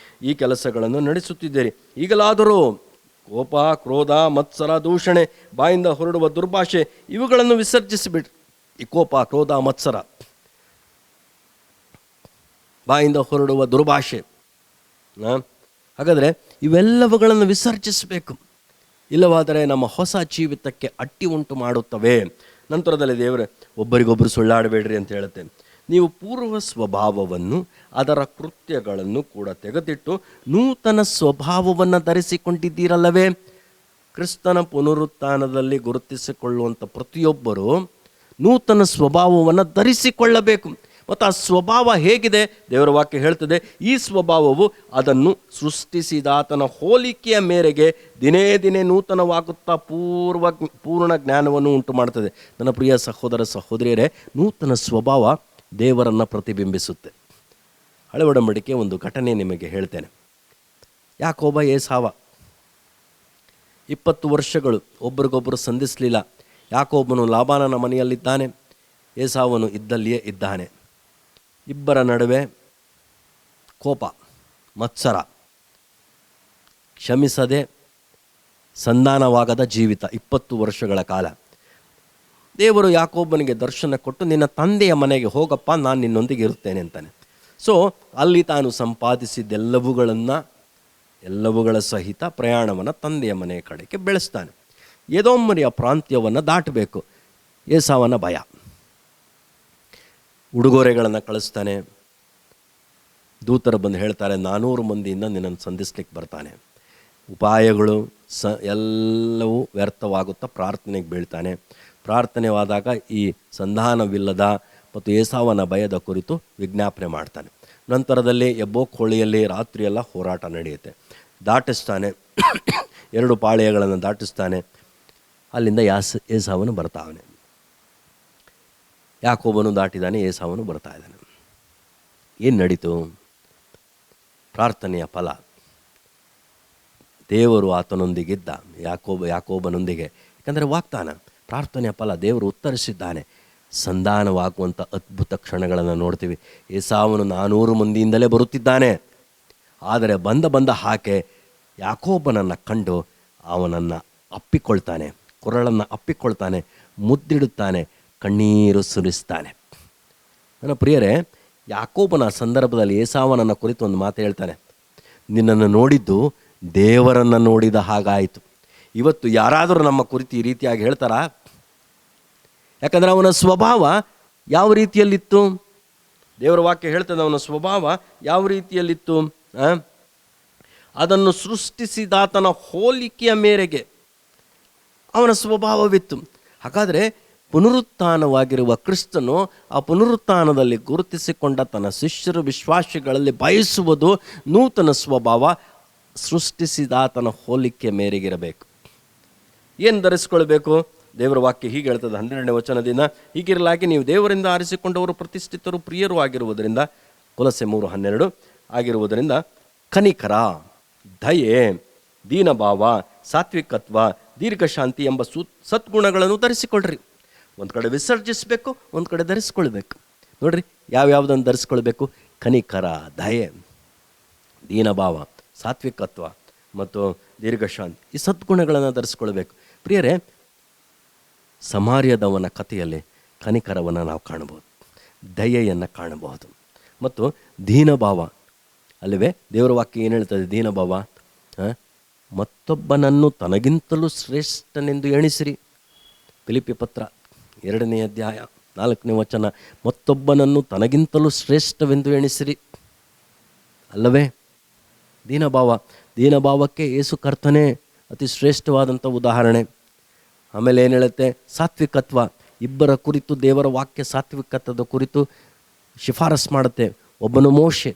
ಈ ಕೆಲಸಗಳನ್ನು ನಡೆಸುತ್ತಿದ್ದೀರಿ. ಈಗಲಾದರೂ ಕೋಪ, ಕ್ರೋಧ, ಮತ್ಸರ, ದೂಷಣೆ, ಬಾಯಿಂದ ಹೊರಡುವ ದುರ್ಭಾಷೆ ಇವುಗಳನ್ನು ವಿಸರ್ಜಿಸಿಬಿಡ್ರಿ. ಈ ಕೋಪ, ಕ್ರೋಧ, ಮತ್ಸರ, ಬಾಯಿಂದ ಹೊರಡುವ ದುರ್ಭಾಷೆ, ಹಾಗಾದರೆ ಇವೆಲ್ಲವುಗಳನ್ನು ವಿಸರ್ಜಿಸಬೇಕು. ಇಲ್ಲವಾದರೆ ನಮ್ಮ ಹೊಸ ಜೀವಿತಕ್ಕೆ ಅಡ್ಡಿ ಉಂಟು ಮಾಡುತ್ತವೆ. ನಂತರದಲ್ಲಿ ದೇವರೇ ಒಬ್ಬರಿಗೊಬ್ಬರು ಸುಳ್ಳಾಡಬೇಡ್ರಿ ಅಂತ ಹೇಳುತ್ತೆ. ನೀವು ಪೂರ್ವ ಸ್ವಭಾವವನ್ನು ಅದರ ಕೃತ್ಯಗಳನ್ನು ಕೂಡ ತೆಗೆದಿಟ್ಟು ನೂತನ ಸ್ವಭಾವವನ್ನು ಧರಿಸಿಕೊಂಡಿದ್ದೀರಲ್ಲವೇ? ಕ್ರಿಸ್ತನ ಪುನರುತ್ಥಾನದಲ್ಲಿ ಗುರುತಿಸಿಕೊಳ್ಳುವಂಥ ಪ್ರತಿಯೊಬ್ಬರೂ ನೂತನ ಸ್ವಭಾವವನ್ನು ಧರಿಸಿಕೊಳ್ಳಬೇಕು. ಮತ್ತು ಆ ಸ್ವಭಾವ ಹೇಗಿದೆ? ದೇವರ ವಾಕ್ಯ ಹೇಳ್ತದೆ, ಈ ಸ್ವಭಾವವು ಅದನ್ನು ಸೃಷ್ಟಿಸಿದಾತನ ಹೋಲಿಕೆಯ ಮೇರೆಗೆ ದಿನೇ ದಿನೇ ನೂತನವಾಗುತ್ತಾ ಪೂರ್ಣ ಜ್ಞಾನವನ್ನು ಉಂಟು ಮಾಡ್ತದೆ. ನನ್ನ ಪ್ರಿಯ ಸಹೋದರ ಸಹೋದರಿಯರೇ, ನೂತನ ಸ್ವಭಾವ ದೇವರನ್ನು ಪ್ರತಿಬಿಂಬಿಸುತ್ತೆ. ಹಳೆ ಒಡಂಬಡಿಕೆ ಒಂದು ಘಟನೆ ನಿಮಗೆ ಹೇಳ್ತೇನೆ. ಯಾಕೋಬ, ಏಸಾವ 20 ವರ್ಷಗಳು ಒಬ್ರಿಗೊಬ್ಬರು ಸಂಧಿಸಲಿಲ್ಲ. ಯಾಕೋಬನು ಲಾಬಾನನ ಮನೆಯಲ್ಲಿದ್ದಾನೆ, ಏಸಾವನು ಇದ್ದಲ್ಲಿಯೇ ಇದ್ದಾನೆ. ಇಬ್ಬರ ನಡುವೆ ಕೋಪ, ಮತ್ಸರ, ಕ್ಷಮಿಸದೆ ಸಂಧಾನವಾಗದ ಜೀವಿತ 20 ವರ್ಷಗಳ ಕಾಲ. ದೇವರು ಯಾಕೋಬನಿಗೆ ದರ್ಶನ ಕೊಟ್ಟು, ನಿನ್ನ ತಂದೆಯ ಮನೆಗೆ ಹೋಗಪ್ಪ, ನಾನು ನಿನ್ನೊಂದಿಗೆ ಇರುತ್ತೇನೆ ಅಂತಾನೆ. ಸೊ ಅಲ್ಲಿ ತಾನು ಸಂಪಾದಿಸಿದ್ದೆಲ್ಲವುಗಳ ಸಹಿತ ಪ್ರಯಾಣವನ್ನು ತಂದೆಯ ಮನೆಯ ಕಡೆಗೆ ಬೆಳೆಸ್ತಾನೆ. ಎದೋಮರಿಯ ಪ್ರಾಂತ್ಯವನ್ನು ದಾಟಬೇಕು. ಏಸಾವನ ಭಯ, ಉಡುಗೊರೆಗಳನ್ನು ಕಳಿಸ್ತಾನೆ. ದೂತರು ಬಂದು ಹೇಳ್ತಾರೆ, 400 ಮಂದಿಯಿಂದ ನಿನ್ನನ್ನು ಸಂಧಿಸ್ಲಿಕ್ಕೆ ಬರ್ತಾನೆ. ಉಪಾಯಗಳು ಎಲ್ಲವೂ ವ್ಯರ್ಥವಾಗುತ್ತಾ ಪ್ರಾರ್ಥನೆಗೆ ಬೀಳ್ತಾನೆ. ಪ್ರಾರ್ಥನೆವಾದಾಗ ಈ ಸಂಧಾನವಿಲ್ಲದ ಮತ್ತು ಏಸಾವನ ಭಯದ ಕುರಿತು ವಿಜ್ಞಾಪನೆ ಮಾಡ್ತಾನೆ. ನಂತರದಲ್ಲಿ ಎಬ್ಬೋಕ್ ಹೊಳೆಯಲ್ಲಿ ರಾತ್ರಿಯೆಲ್ಲ ಹೋರಾಟ ನಡೆಯುತ್ತೆ. ದಾಟಿಸ್ತಾನೆ, 2 ಪಾಳೆಯಗಳನ್ನು ದಾಟಿಸ್ತಾನೆ. ಅಲ್ಲಿಂದ ಏಸಾವನು ಬರ್ತಾವನೆ. ಯಾಕೋಬನು ದಾಟಿದ್ದಾನೆ, ಏಸಾವನು ಬರ್ತಾ ಇದ್ದಾನೆ. ಏನು ನಡೀತು? ಪ್ರಾರ್ಥನೆಯ ಫಲ. ದೇವರು ಆತನೊಂದಿಗಿದ್ದ, ಯಾಕೋಬನೊಂದಿಗೆ. ಯಾಕಂದರೆ ವಾಗ್ದಾನ, ಪ್ರಾರ್ಥನೆಯ ಫಲ ದೇವರು ಉತ್ತರಿಸಿದ್ದಾನೆ. ಸಂಧಾನವಾಗುವಂಥ ಅದ್ಭುತ ಕ್ಷಣಗಳನ್ನು ನೋಡ್ತೀವಿ. ಏಸಾವನು 400 ಮಂದಿಯಿಂದಲೇ ಬರುತ್ತಿದ್ದಾನೆ. ಆದರೆ ಬಂದ ಹಾಗೆ ಯಾಕೋಬನನ್ನು ಕಂಡು ಅವನನ್ನು ಅಪ್ಪಿಕೊಳ್ತಾನೆ, ಕೊರಳನ್ನು ಅಪ್ಪಿಕೊಳ್ತಾನೆ, ಮುದ್ದಿಡುತ್ತಾನೆ, ಕಣ್ಣೀರು ಸುರಿಸ್ತಾನೆ. ನನ್ನ ಪ್ರಿಯರೇ, ಯಾಕೋಬನ ಸಂದರ್ಭದಲ್ಲಿ ಏಸಾವನನ್ನು ಕುರಿತು ಒಂದು ಮಾತು ಹೇಳ್ತಾನೆ, ನಿನ್ನನ್ನು ನೋಡಿದ್ದು ದೇವರನ್ನು ನೋಡಿದ ಹಾಗಾಯಿತು. ಇವತ್ತು ಯಾರಾದರೂ ನಮ್ಮ ಕುರಿತು ಈ ರೀತಿಯಾಗಿ ಹೇಳ್ತಾರಾ? ಯಾಕಂದರೆ ಅವನ ಸ್ವಭಾವ ಯಾವ ರೀತಿಯಲ್ಲಿತ್ತು? ದೇವರ ವಾಕ್ಯ ಹೇಳ್ತದೆ ಅವನ ಸ್ವಭಾವ ಯಾವ ರೀತಿಯಲ್ಲಿತ್ತು. ಅದನ್ನು ಸೃಷ್ಟಿಸಿದಾತನ ಹೋಲಿಕೆಯ ಮೇರೆಗೆ ಅವನ ಸ್ವಭಾವವಿತ್ತು. ಹಾಗಾದರೆ ಪುನರುತ್ಥಾನವಾಗಿರುವ ಕ್ರಿಸ್ತನು ಆ ಪುನರುತ್ಥಾನದಲ್ಲಿ ಗುರುತಿಸಿಕೊಂಡ ತನ್ನ ಶಿಷ್ಯರು ವಿಶ್ವಾಸಿಗಳಲ್ಲಿ ಬಯಸುವುದು ನೂತನ ಸ್ವಭಾವ, ಸೃಷ್ಟಿಸಿದಾತನ ಹೋಲಿಕೆ ಮೇರೆಗಿರಬೇಕು. ಏನು ಧರಿಸ್ಕೊಳ್ಬೇಕು? ದೇವರ ವಾಕ್ಯ ಹೀಗೆ ಹೇಳ್ತದೆ 12ನೇ ವಚನದಿಂದ, ಹೀಗಿರಲಾಗಿ ನೀವು ದೇವರಿಂದ ಆರಿಸಿಕೊಂಡವರು ಪ್ರತಿಷ್ಠಿತರು ಪ್ರಿಯರು ಆಗಿರುವುದರಿಂದ, ಕೊಲೊಸ್ಸೆ 3:12 ಆಗಿರುವುದರಿಂದ ಕನಿಕರ, ದಯೆ, ದೀನಭಾವ, ಸಾತ್ವಿಕತ್ವ, ದೀರ್ಘಶಾಂತಿ ಎಂಬ ಸದ್ಗುಣಗಳನ್ನು ಧರಿಸಿಕೊಳ್ಳ್ರಿ. ಒಂದು ಕಡೆ ವಿಸರ್ಜಿಸಬೇಕು, ಒಂದು ಕಡೆ ಧರಿಸ್ಕೊಳ್ಬೇಕು. ನೋಡ್ರಿ, ಯಾವ್ಯಾವುದನ್ನು ಧರಿಸ್ಕೊಳ್ಬೇಕು? ಕನಿಕರ, ದಯೆ, ದೀನಭಾವ, ಸಾತ್ವಿಕತ್ವ ಮತ್ತು ದೀರ್ಘಶಾಂತಿ, ಈ ಸದ್ಗುಣಗಳನ್ನು ಧರಿಸ್ಕೊಳ್ಬೇಕು. ಪ್ರಿಯರೇ, ಸಮಾರ್ಯದವನ ಕಥೆಯಲ್ಲಿ ಕನಿಕರವನ್ನು ನಾವು ಕಾಣಬಹುದು, ದಯೆಯನ್ನು ಕಾಣಬಹುದು ಮತ್ತು ದೀನಭಾವ ಅಲ್ಲವೇ? ದೇವರ ವಾಕ್ಯ ಏನು ಹೇಳ್ತದೆ? ದೀನಭಾವ, ಮತ್ತೊಬ್ಬನನ್ನು ತನಗಿಂತಲೂ ಶ್ರೇಷ್ಠನೆಂದು ಎಣಿಸಿರಿ. ಫಿಲಿಪ್ಪಿ ಪತ್ರ 2ನೇ ಅಧ್ಯಾಯ 4ನೇ ವಚನ, ಮತ್ತೊಬ್ಬನನ್ನು ತನಗಿಂತಲೂ ಶ್ರೇಷ್ಠವೆಂದು ಎಣಿಸಿರಿ ಅಲ್ಲವೇ? ದೀನಭಾವಕ್ಕೆ ಯೇಸು ಕರ್ತನೇ ಅತಿ ಶ್ರೇಷ್ಠವಾದಂಥ ಉದಾಹರಣೆ. ಆಮೇಲೆ ಏನು ಹೇಳುತ್ತೆ? ಸಾತ್ವಿಕತ್ವ. ಇಬ್ಬರ ಕುರಿತು ದೇವರ ವಾಕ್ಯ ಸಾತ್ವಿಕತ್ವದ ಕುರಿತು ಶಿಫಾರಸ್ ಮಾಡುತ್ತೆ. ಒಬ್ಬನು ಮೋಶೆ,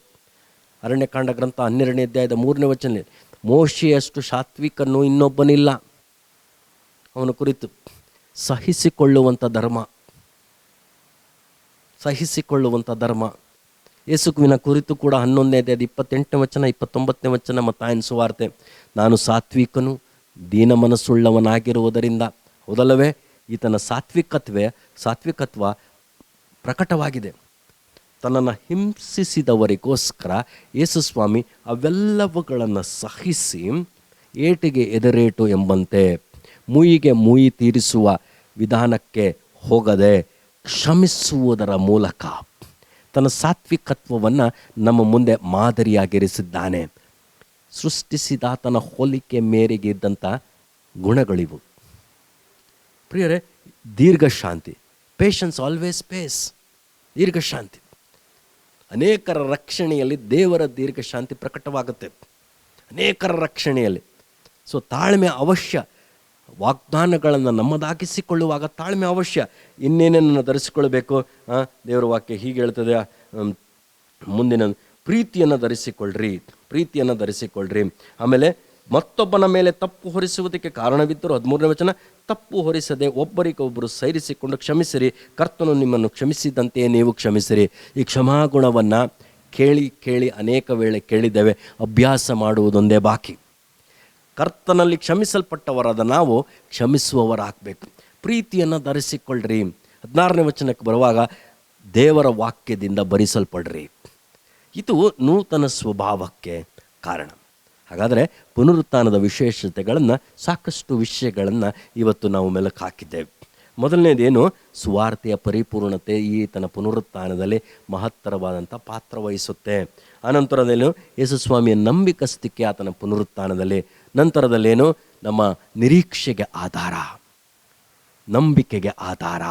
ಅರಣ್ಯಕಾಂಡ ಗ್ರಂಥ 12ನೇ ಅಧ್ಯಾಯದ 3ನೇ ವಚನ, ಮೋಶೆಯಷ್ಟು ಸಾತ್ವಿಕನು ಇನ್ನೊಬ್ಬನಿಲ್ಲ. ಅವನ ಕುರಿತು ಸಹಿಸಿಕೊಳ್ಳುವಂಥ ಧರ್ಮ. ಯೇಸುವಿನ ಕುರಿತು ಕೂಡ 11ನೇ ಅಧ್ಯಾಯದ 28ನೇ ವಚನ 29ನೇ ವಚನ ಮತ್ತಾಯನ ಸುವಾರ್ತೆ, ನಾನು ಸಾತ್ವಿಕನು ದೀನ ಮನಸ್ಸುಳ್ಳವನಾಗಿರುವುದರಿಂದ. ಹೌದಲ್ಲವೇ? ಈತನ ಸಾತ್ವಿಕತ್ವ ಪ್ರಕಟವಾಗಿದೆ. ತನ್ನನ್ನು ಹಿಂಸಿಸಿದವರಿಗೋಸ್ಕರ ಯೇಸುಸ್ವಾಮಿ ಅವೆಲ್ಲವುಗಳನ್ನು ಸಹಿಸಿ ಏಟಿಗೆ ಎದರೇಟು ಎಂಬಂತೆ ಮುಯಿಗೆ ಮುಯಿ ತೀರಿಸುವ ವಿಧಾನಕ್ಕೆ ಹೋಗದೆ ಕ್ಷಮಿಸುವುದರ ಮೂಲಕ ತನ್ನ ಸಾತ್ವಿಕತ್ವವನ್ನು ನಮ್ಮ ಮುಂದೆ ಮಾದರಿಯಾಗಿರಿಸಿದ್ದಾನೆ. ಸೃಷ್ಟಿಸಿದಾತನ ಹೋಲಿಕೆ ಮೇರೆಗೆ ಇದ್ದಂಥ ಗುಣಗಳಿವು. ಪ್ರಿಯರೇ, ದೀರ್ಘಶಾಂತಿ, ಪೇಷನ್ಸ್, ಆಲ್ವೇಸ್ ಪೇಸ್, ದೀರ್ಘಶಾಂತಿ. ಅನೇಕರ ರಕ್ಷಣೆಯಲ್ಲಿ ದೇವರ ದೀರ್ಘಶಾಂತಿ ಪ್ರಕಟವಾಗುತ್ತೆ, ಅನೇಕರ ರಕ್ಷಣೆಯಲ್ಲಿ. ಸೊ ತಾಳ್ಮೆ ಅವಶ್ಯ. ವಾಗ್ದಾನಗಳನ್ನು ನಮ್ಮದಾಗಿಸಿಕೊಳ್ಳುವಾಗ ತಾಳ್ಮೆ ಅವಶ್ಯ. ಇನ್ನೇನನ್ನು ಧರಿಸಿಕೊಳ್ಬೇಕು? ದೇವರ ವಾಕ್ಯ ಹೀಗೆ ಹೇಳ್ತದೆ ಮುಂದಿನ, ಪ್ರೀತಿಯನ್ನು ಧರಿಸಿಕೊಳ್ಳ್ರಿ. ಆಮೇಲೆ ಮತ್ತೊಬ್ಬನ ಮೇಲೆ ತಪ್ಪು ಹೊರಿಸುವುದಕ್ಕೆ ಕಾರಣವಿದ್ದರೂ 13ನೇ ವಚನ, ತಪ್ಪು ಹೊರಿಸದೆ ಒಬ್ಬರಿಗೊಬ್ಬರು ಸೈರಿಸಿಕೊಂಡು ಕ್ಷಮಿಸಿರಿ, ಕರ್ತನು ನಿಮ್ಮನ್ನು ಕ್ಷಮಿಸಿದಂತೆಯೇ ನೀವು ಕ್ಷಮಿಸಿರಿ. ಈ ಕ್ಷಮಾಗುಣವನ್ನು ಕೇಳಿ ಅನೇಕ ವೇಳೆ ಕೇಳಿದ್ದೇವೆ, ಅಭ್ಯಾಸ ಮಾಡುವುದೊಂದೇ ಬಾಕಿ. ಕರ್ತನಲ್ಲಿ ಕ್ಷಮಿಸಲ್ಪಟ್ಟವರಾದ ನಾವು ಕ್ಷಮಿಸುವವರಾಗಬೇಕು. ಪ್ರೀತಿಯನ್ನು ಧರಿಸಿಕೊಳ್ಳ್ರಿ. 16ನೇ ವಚನಕ್ಕೆ ಬರುವಾಗ, ದೇವರ ವಾಕ್ಯದಿಂದ ಭರಿಸಲ್ಪಡ್ರಿ. ಇದು ನೂತನ ಸ್ವಭಾವಕ್ಕೆ ಕಾರಣ. ಹಾಗಾದರೆ ಪುನರುತ್ಥಾನದ ವಿಶೇಷತೆಗಳನ್ನು, ಸಾಕಷ್ಟು ವಿಷಯಗಳನ್ನು ಇವತ್ತು ನಾವು ಮೆಲುಕು ಹಾಕಿದ್ದೇವೆ. ಮೊದಲನೇದೇನು? ಸುವಾರ್ತೆಯ ಪರಿಪೂರ್ಣತೆ ಈತನ ಪುನರುತ್ಥಾನದಲ್ಲಿ ಮಹತ್ತರವಾದಂಥ ಪಾತ್ರ ವಹಿಸುತ್ತೆ. ಅನಂತರದೇನು? ಯೇಸುಸ್ವಾಮಿಯ ನಂಬಿಕಸ್ತಿಕೆ ಆತನ ಪುನರುತ್ಥಾನದಲ್ಲಿ. ನಂತರದಲ್ಲೇನು? ನಮ್ಮ ನಿರೀಕ್ಷೆಗೆ ಆಧಾರ, ನಂಬಿಕೆಗೆ ಆಧಾರ.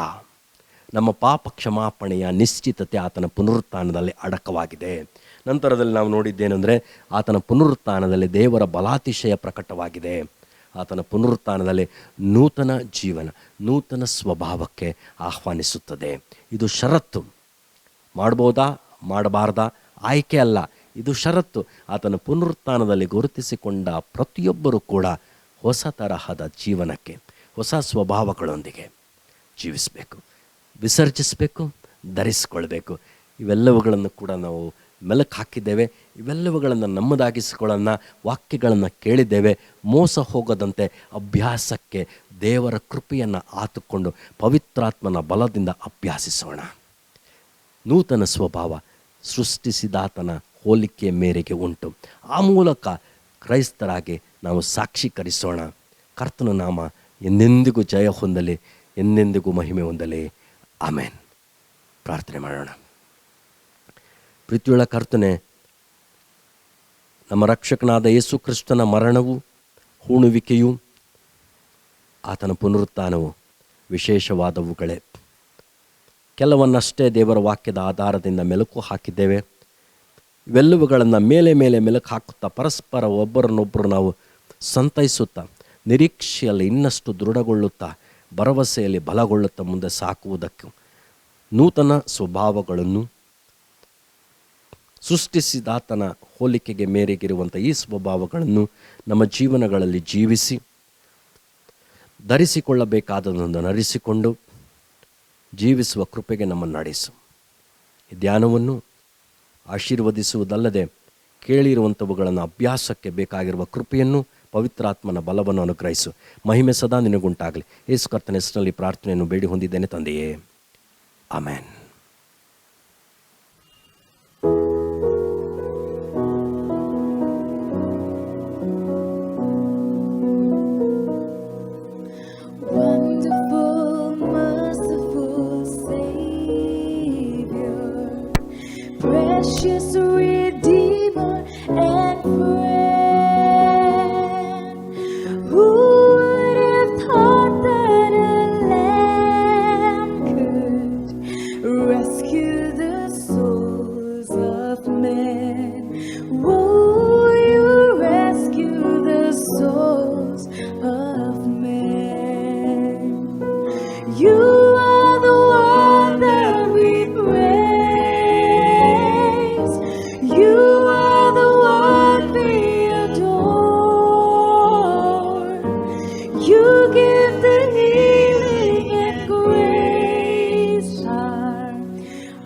ನಮ್ಮ ಪಾಪ ಕ್ಷಮಾಪಣೆಯ ನಿಶ್ಚಿತತೆ ಆತನ ಪುನರುತ್ಥಾನದಲ್ಲಿ ಅಡಕವಾಗಿದೆ. ನಂತರದಲ್ಲಿ ನಾವು ನೋಡಿದ್ದೇನೆಂದರೆ, ಆತನ ಪುನರುತ್ಥಾನದಲ್ಲಿ ದೇವರ ಬಲಾತಿಶಯ ಪ್ರಕಟವಾಗಿದೆ. ಆತನ ಪುನರುತ್ಥಾನದಲ್ಲಿ ನೂತನ ಜೀವನ, ನೂತನ ಸ್ವಭಾವಕ್ಕೆ ಆಹ್ವಾನಿಸುತ್ತದೆ. ಇದು ಷರತ್ತು. ಮಾಡ್ಬೋದಾ ಮಾಡಬಾರ್ದಾ ಆಯ್ಕೆ ಅಲ್ಲ, ಇದು ಷರತ್ತು. ಆತನ ಪುನರುತ್ಥಾನದಲ್ಲಿ ಗುರುತಿಸಿಕೊಂಡ ಪ್ರತಿಯೊಬ್ಬರೂ ಕೂಡ ಹೊಸ ತರಹದ ಜೀವನಕ್ಕೆ, ಹೊಸ ಸ್ವಭಾವಗಳೊಂದಿಗೆ ಜೀವಿಸಬೇಕು, ವಿಸರ್ಜಿಸಬೇಕು, ಧರಿಸಿಕೊಳ್ಬೇಕು. ಇವೆಲ್ಲವುಗಳನ್ನು ಕೂಡ ನಾವು ಮೆಲುಕು ಹಾಕಿದ್ದೇವೆ. ಇವೆಲ್ಲವುಗಳನ್ನು ನಮ್ಮದಾಗಿಸಿಕೊಳ್ಳೋಣ. ವಾಕ್ಯಗಳನ್ನು ಕೇಳಿದ್ದೇವೆ. ಮೋಸ ಹೋಗದಂತೆ ಅಭ್ಯಾಸಕ್ಕೆ ದೇವರ ಕೃಪೆಯನ್ನು ಆತುಕೊಂಡು ಪವಿತ್ರಾತ್ಮನ ಬಲದಿಂದ ಅಭ್ಯಾಸಿಸೋಣ. ನೂತನ ಸ್ವಭಾವ ಸೃಷ್ಟಿಸಿದಾತನ ಹೋಲಿಕೆ ಮೇರೆಗೆ ಉಂಟು. ಆ ಮೂಲಕ ಕ್ರೈಸ್ತರಾಗಿ ನಾವು ಸಾಕ್ಷೀಕರಿಸೋಣ. ಕರ್ತನ ನಾಮ ಎಂದೆಂದಿಗೂ ಜಯ ಹೊಂದಲಿ, ಎಂದೆಂದಿಗೂ ಮಹಿಮೆ ಹೊಂದಲಿ. ಆಮೇನ್. ಪ್ರಾರ್ಥನೆ ಮಾಡೋಣ. ಪ್ರೀತಿಯುಳ್ಳ ಕರ್ತನೆ, ನಮ್ಮ ರಕ್ಷಕನಾದ ಯೇಸು ಕ್ರಿಸ್ತನ ಮರಣವು, ಹೂಣುವಿಕೆಯು, ಆತನ ಪುನರುತ್ಥಾನವು ವಿಶೇಷವಾದವುಗಳೇ. ಕೆಲವನ್ನಷ್ಟೇ ದೇವರ ವಾಕ್ಯದ ಆಧಾರದಿಂದ ಮೆಲುಕು ಹಾಕಿದ್ದೇವೆ. ಇವೆಲ್ಲವುಗಳನ್ನು ಮೇಲೆ ಮೇಲೆ ಮೆಲುಕು ಹಾಕುತ್ತಾ ಪರಸ್ಪರ ಒಬ್ಬರನ್ನೊಬ್ಬರು ನಾವು ಸಂತೈಸುತ್ತಾ ನಿರೀಕ್ಷೆಯಲ್ಲಿ ಇನ್ನಷ್ಟು ದೃಢಗೊಳ್ಳುತ್ತಾ ಭರವಸೆಯಲ್ಲಿ ಬಲಗೊಳ್ಳುತ್ತಾ ಮುಂದೆ ಸಾಕುವುದಕ್ಕೆ ನೂತನ ಸ್ವಭಾವಗಳನ್ನು ಸೃಷ್ಟಿಸಿದಾತನ ಹೋಲಿಕೆಗೆ ಮೇರೆಗಿರುವಂಥ ಈ ಸ್ವಭಾವಗಳನ್ನು ನಮ್ಮ ಜೀವನಗಳಲ್ಲಿ ಜೀವಿಸಿ ಧರಿಸಿಕೊಳ್ಳಬೇಕಾದದನ್ನು ಧರಿಸಿಕೊಂಡು ಜೀವಿಸುವ ಕೃಪೆಗೆ ನಮ್ಮನ್ನು ನಡೆಸು. ಈ ಧ್ಯಾನವನ್ನು ಆಶೀರ್ವದಿಸುವುದಲ್ಲದೆ ಕೇಳಿರುವಂಥವುಗಳನ್ನು ಅಭ್ಯಾಸಕ್ಕೆ ಬೇಕಾಗಿರುವ ಕೃಪೆಯನ್ನು ಪವಿತ್ರಾತ್ಮನ ಬಲವನ್ನು ಅನುಗ್ರಹಿಸು. ಮಹಿಮೆ ಸದಾ ನಿನಗುಂಟಾಗಲಿ. ಯೇಸು ಕರ್ತನ ಹೆಸರಿನಲ್ಲಿ ಪ್ರಾರ್ಥನೆಯನ್ನು ಬೇಡಿ ಹೊಂದಿದ್ದೇನೆ ತಂದೆಯೇ, amen. Wonderful, merciful Savior, precious Redeemer and friend, who would have thought that a lamb could rescue the souls of men? Oh, you rescue the souls of men. You are the one that we praise. You are the one we adore. You give the healing and grace our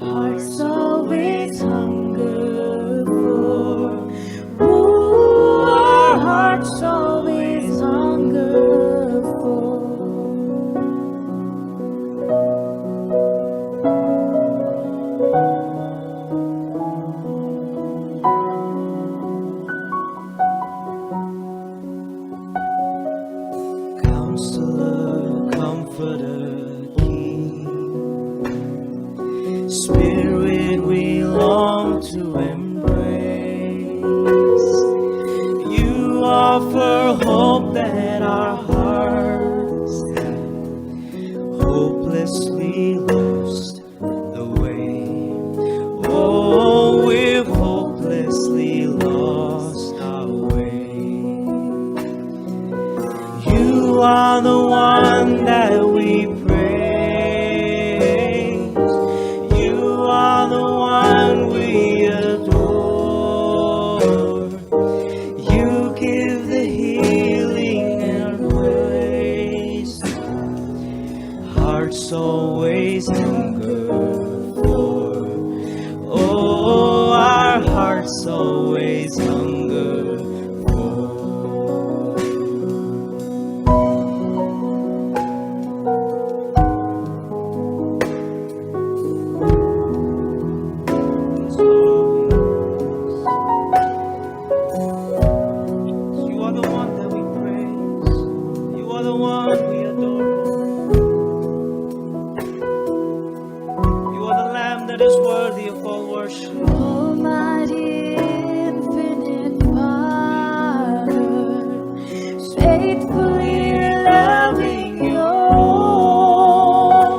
hearts always hunger for. Oh, our hearts always hunger for. Counselor, Comforter, King, Spirit we long to embrace. You offer hope that our hearts have hopelessly lost the way. Oh, we've hopelessly lost our way. You are the one that we praise. You are the one we adore. You give the healing and grace. Hearts always hunger for. Oh, our hearts always hunger for. You are the one that we praise. You are the one we adore. You are the Lamb that is worthy of all worship. Almighty infinite Father, faithfully loving your own.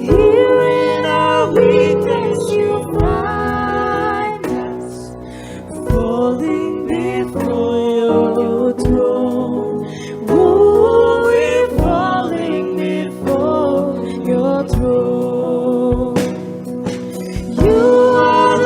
Here in our weakness you find us, falling before your throne. Oh, we're falling before your throne. You are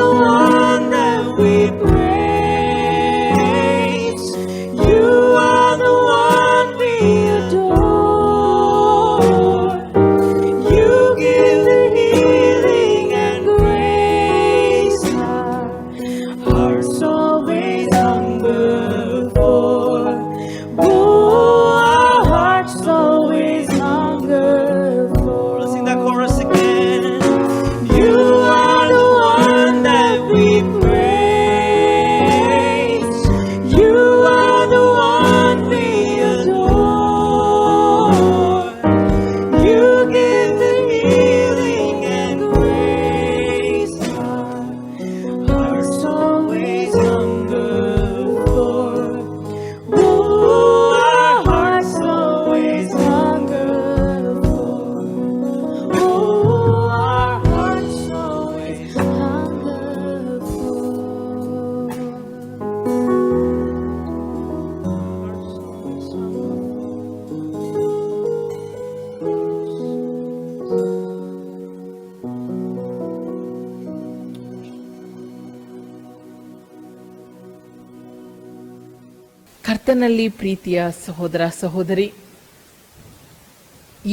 ಕರ್ತನಲ್ಲಿ ಪ್ರೀತಿಯ ಸಹೋದರ ಸಹೋದರಿ,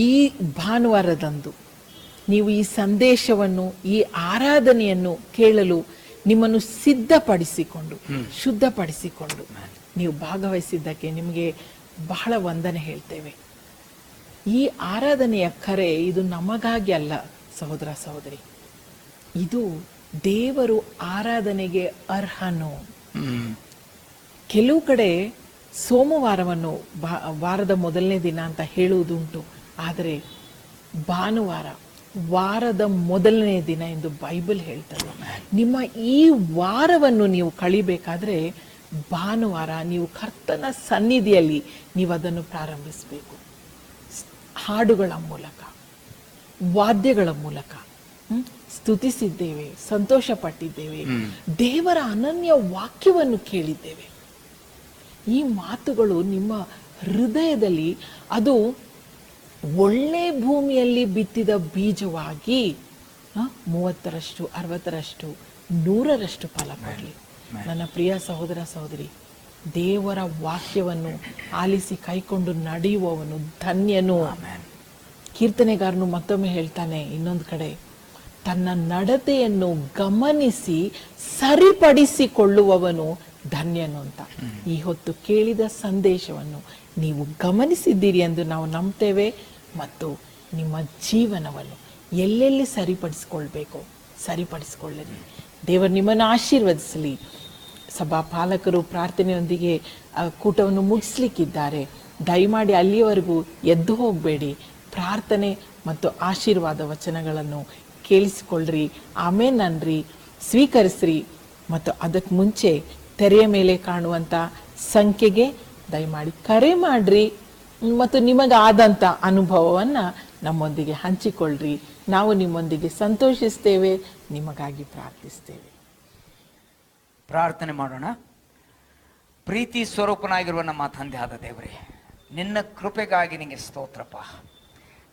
ಈ ಭಾನುವಾರದಂದು ನೀವು ಈ ಸಂದೇಶವನ್ನು, ಈ ಆರಾಧನೆಯನ್ನು ಕೇಳಲು ನಿಮ್ಮನ್ನು ಸಿದ್ಧಪಡಿಸಿಕೊಂಡು, ಶುದ್ಧಪಡಿಸಿಕೊಂಡು ನೀವು ಭಾಗವಹಿಸಿದ್ದಕ್ಕೆ ನಿಮಗೆ ಬಹಳ ವಂದನೆ ಹೇಳ್ತೇವೆ. ಈ ಆರಾಧನೆಯ ಕರೆ ಇದು ನಮಗಾಗಿ ಅಲ್ಲ ಸಹೋದರ ಸಹೋದರಿ, ಇದು ದೇವರು ಆರಾಧನೆಗೆ ಅರ್ಹನು. ಕೆಲವು ಕಡೆ ಸೋಮವಾರವನ್ನು ವಾರದ ಮೊದಲನೇ ದಿನ ಅಂತ ಹೇಳುವುದುಂಟು, ಆದರೆ ಭಾನುವಾರ ವಾರದ ಮೊದಲನೇ ದಿನ ಎಂದು ಬೈಬಲ್ ಹೇಳ್ತದೆ. ನಿಮ್ಮ ಈ ವಾರವನ್ನು ನೀವು ಕಳಿಬೇಕಾದ್ರೆ ಭಾನುವಾರ ನೀವು ಕರ್ತನ ಸನ್ನಿಧಿಯಲ್ಲಿ ನೀವು ಅದನ್ನು ಪ್ರಾರಂಭಿಸಬೇಕು. ಹಾಡುಗಳ ಮೂಲಕ, ವಾದ್ಯಗಳ ಮೂಲಕ ಸ್ತುತಿಸಿದ್ದೇವೆ, ಸಂತೋಷ ಪಟ್ಟಿದ್ದೇವೆ, ದೇವರ ಅನನ್ಯ ವಾಕ್ಯವನ್ನು ಕೇಳಿದ್ದೇವೆ. ಈ ಮಾತುಗಳು ನಿಮ್ಮ ಹೃದಯದಲ್ಲಿ ಅದು ಒಳ್ಳೆ ಭೂಮಿಯಲ್ಲಿ ಬಿತ್ತಿದ ಬೀಜವಾಗಿ 30ರಷ್ಟು 60ರಷ್ಟು 100ರಷ್ಟು ಫಲ ಕೊಡಲಿ. ನನ್ನ ಪ್ರಿಯ ಸಹೋದರ ಸಹೋದರಿ, ದೇವರ ವಾಕ್ಯವನ್ನು ಆಲಿಸಿ ಕೈಕೊಂಡು ನಡೆಯುವವನು ಧನ್ಯನು. ಕೀರ್ತನೆಗಾರನು ಮತ್ತೊಮ್ಮೆ ಹೇಳ್ತಾನೆ ಇನ್ನೊಂದು ಕಡೆ, ತನ್ನ ನಡತೆಯನ್ನು ಗಮನಿಸಿ ಸರಿಪಡಿಸಿಕೊಳ್ಳುವವನು ಧನ್ಯನು ಅಂತ. ಈ ಹೊತ್ತು ಕೇಳಿದ ಸಂದೇಶವನ್ನು ನೀವು ಗಮನಿಸಿದ್ದೀರಿ ಎಂದು ನಾವು ನಂಬ್ತೇವೆ. ಮತ್ತು ನಿಮ್ಮ ಜೀವನವನ್ನು ಎಲ್ಲೆಲ್ಲಿ ಸರಿಪಡಿಸಿಕೊಳ್ಬೇಕೋ ಸರಿಪಡಿಸಿಕೊಳ್ಳಲಿ. ದೇವರು ನಿಮ್ಮನ್ನು ಆಶೀರ್ವದಿಸಲಿ. ಸಭಾ ಪಾಲಕರು ಪ್ರಾರ್ಥನೆಯೊಂದಿಗೆ ಕೂಟವನ್ನು ಮುಗಿಸ್ಲಿಕ್ಕಿದ್ದಾರೆ. ದಯಮಾಡಿ ಅಲ್ಲಿಯವರೆಗೂ ಎದ್ದು ಹೋಗಬೇಡಿ. ಪ್ರಾರ್ಥನೆ ಮತ್ತು ಆಶೀರ್ವಾದ ವಚನಗಳನ್ನು ಕೇಳಿಸಿಕೊಳ್ಳ್ರಿ, ಆಮೇನ್ ಅನ್ರಿ, ಸ್ವೀಕರಿಸ್ರಿ. ಮತ್ತು ಅದಕ್ಕೆ ಮುಂಚೆ ತೆರೆಯ ಮೇಲೆ ಕಾಣುವಂಥ ಸಂಖ್ಯೆಗೆ ದಯಮಾಡಿ ಕರೆ ಮಾಡ್ರಿ ಮತ್ತು ನಿಮಗಾದಂಥ ಅನುಭವವನ್ನು ನಮ್ಮೊಂದಿಗೆ ಹಂಚಿಕೊಳ್ಳ್ರಿ. ನಾವು ನಿಮ್ಮೊಂದಿಗೆ ಸಂತೋಷಿಸ್ತೇವೆ, ನಿಮಗಾಗಿ ಪ್ರಾರ್ಥಿಸ್ತೇವೆ. ಪ್ರಾರ್ಥನೆ ಮಾಡೋಣ. ಪ್ರೀತಿ ಸ್ವರೂಪನಾಗಿರುವ ನಮ್ಮ ತಂದೆ ಆದ ದೇವರೇ, ನಿನ್ನ ಕೃಪೆಗಾಗಿ ನಿನಗೆ ಸ್ತೋತ್ರಪ್ಪ.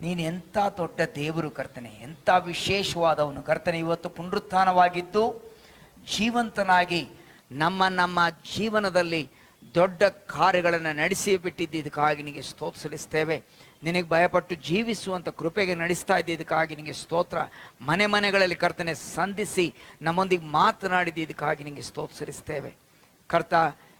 ನೀನು ಎಂಥ ದೊಡ್ಡ ದೇವರು ಕರ್ತನೆ, ಎಂಥ ವಿಶೇಷವಾದವನು ಕರ್ತನೆ. ಇವತ್ತು ಪುನರುತ್ಥಾನವಾಗಿದ್ದು ಜೀವಂತನಾಗಿ ನಮ್ಮ ಜೀವನದಲ್ಲಿ ದೊಡ್ಡ ಕಾರ್ಯಗಳನ್ನು ನಡೆಸಿ ಬಿಟ್ಟಿದ್ದಕ್ಕಾಗಿ ನಿನಗೆ ಸ್ತೋತ್ರ ಸಲ್ಲಿಸ್ತೇವೆ. ನಿನಗೆ ಭಯಪಟ್ಟು ಜೀವಿಸುವಂಥ ಕೃಪೆಗೆ ನಡೆಸ್ತಾ ಇದ್ದಿದ್ದಕ್ಕಾಗಿ ನಿನಗೆ ಸ್ತೋತ್ರ. ಮನೆಗಳಲ್ಲಿ ಕರ್ತನೆ ಸಂಧಿಸಿ ನಮ್ಮೊಂದಿಗೆ ಮಾತನಾಡಿದ್ದಕ್ಕಾಗಿ ನಿನಗೆ ಸ್ತೋತ್ರ ಸಲ್ಲಿಸ್ತೇವೆ ಕರ್ತ.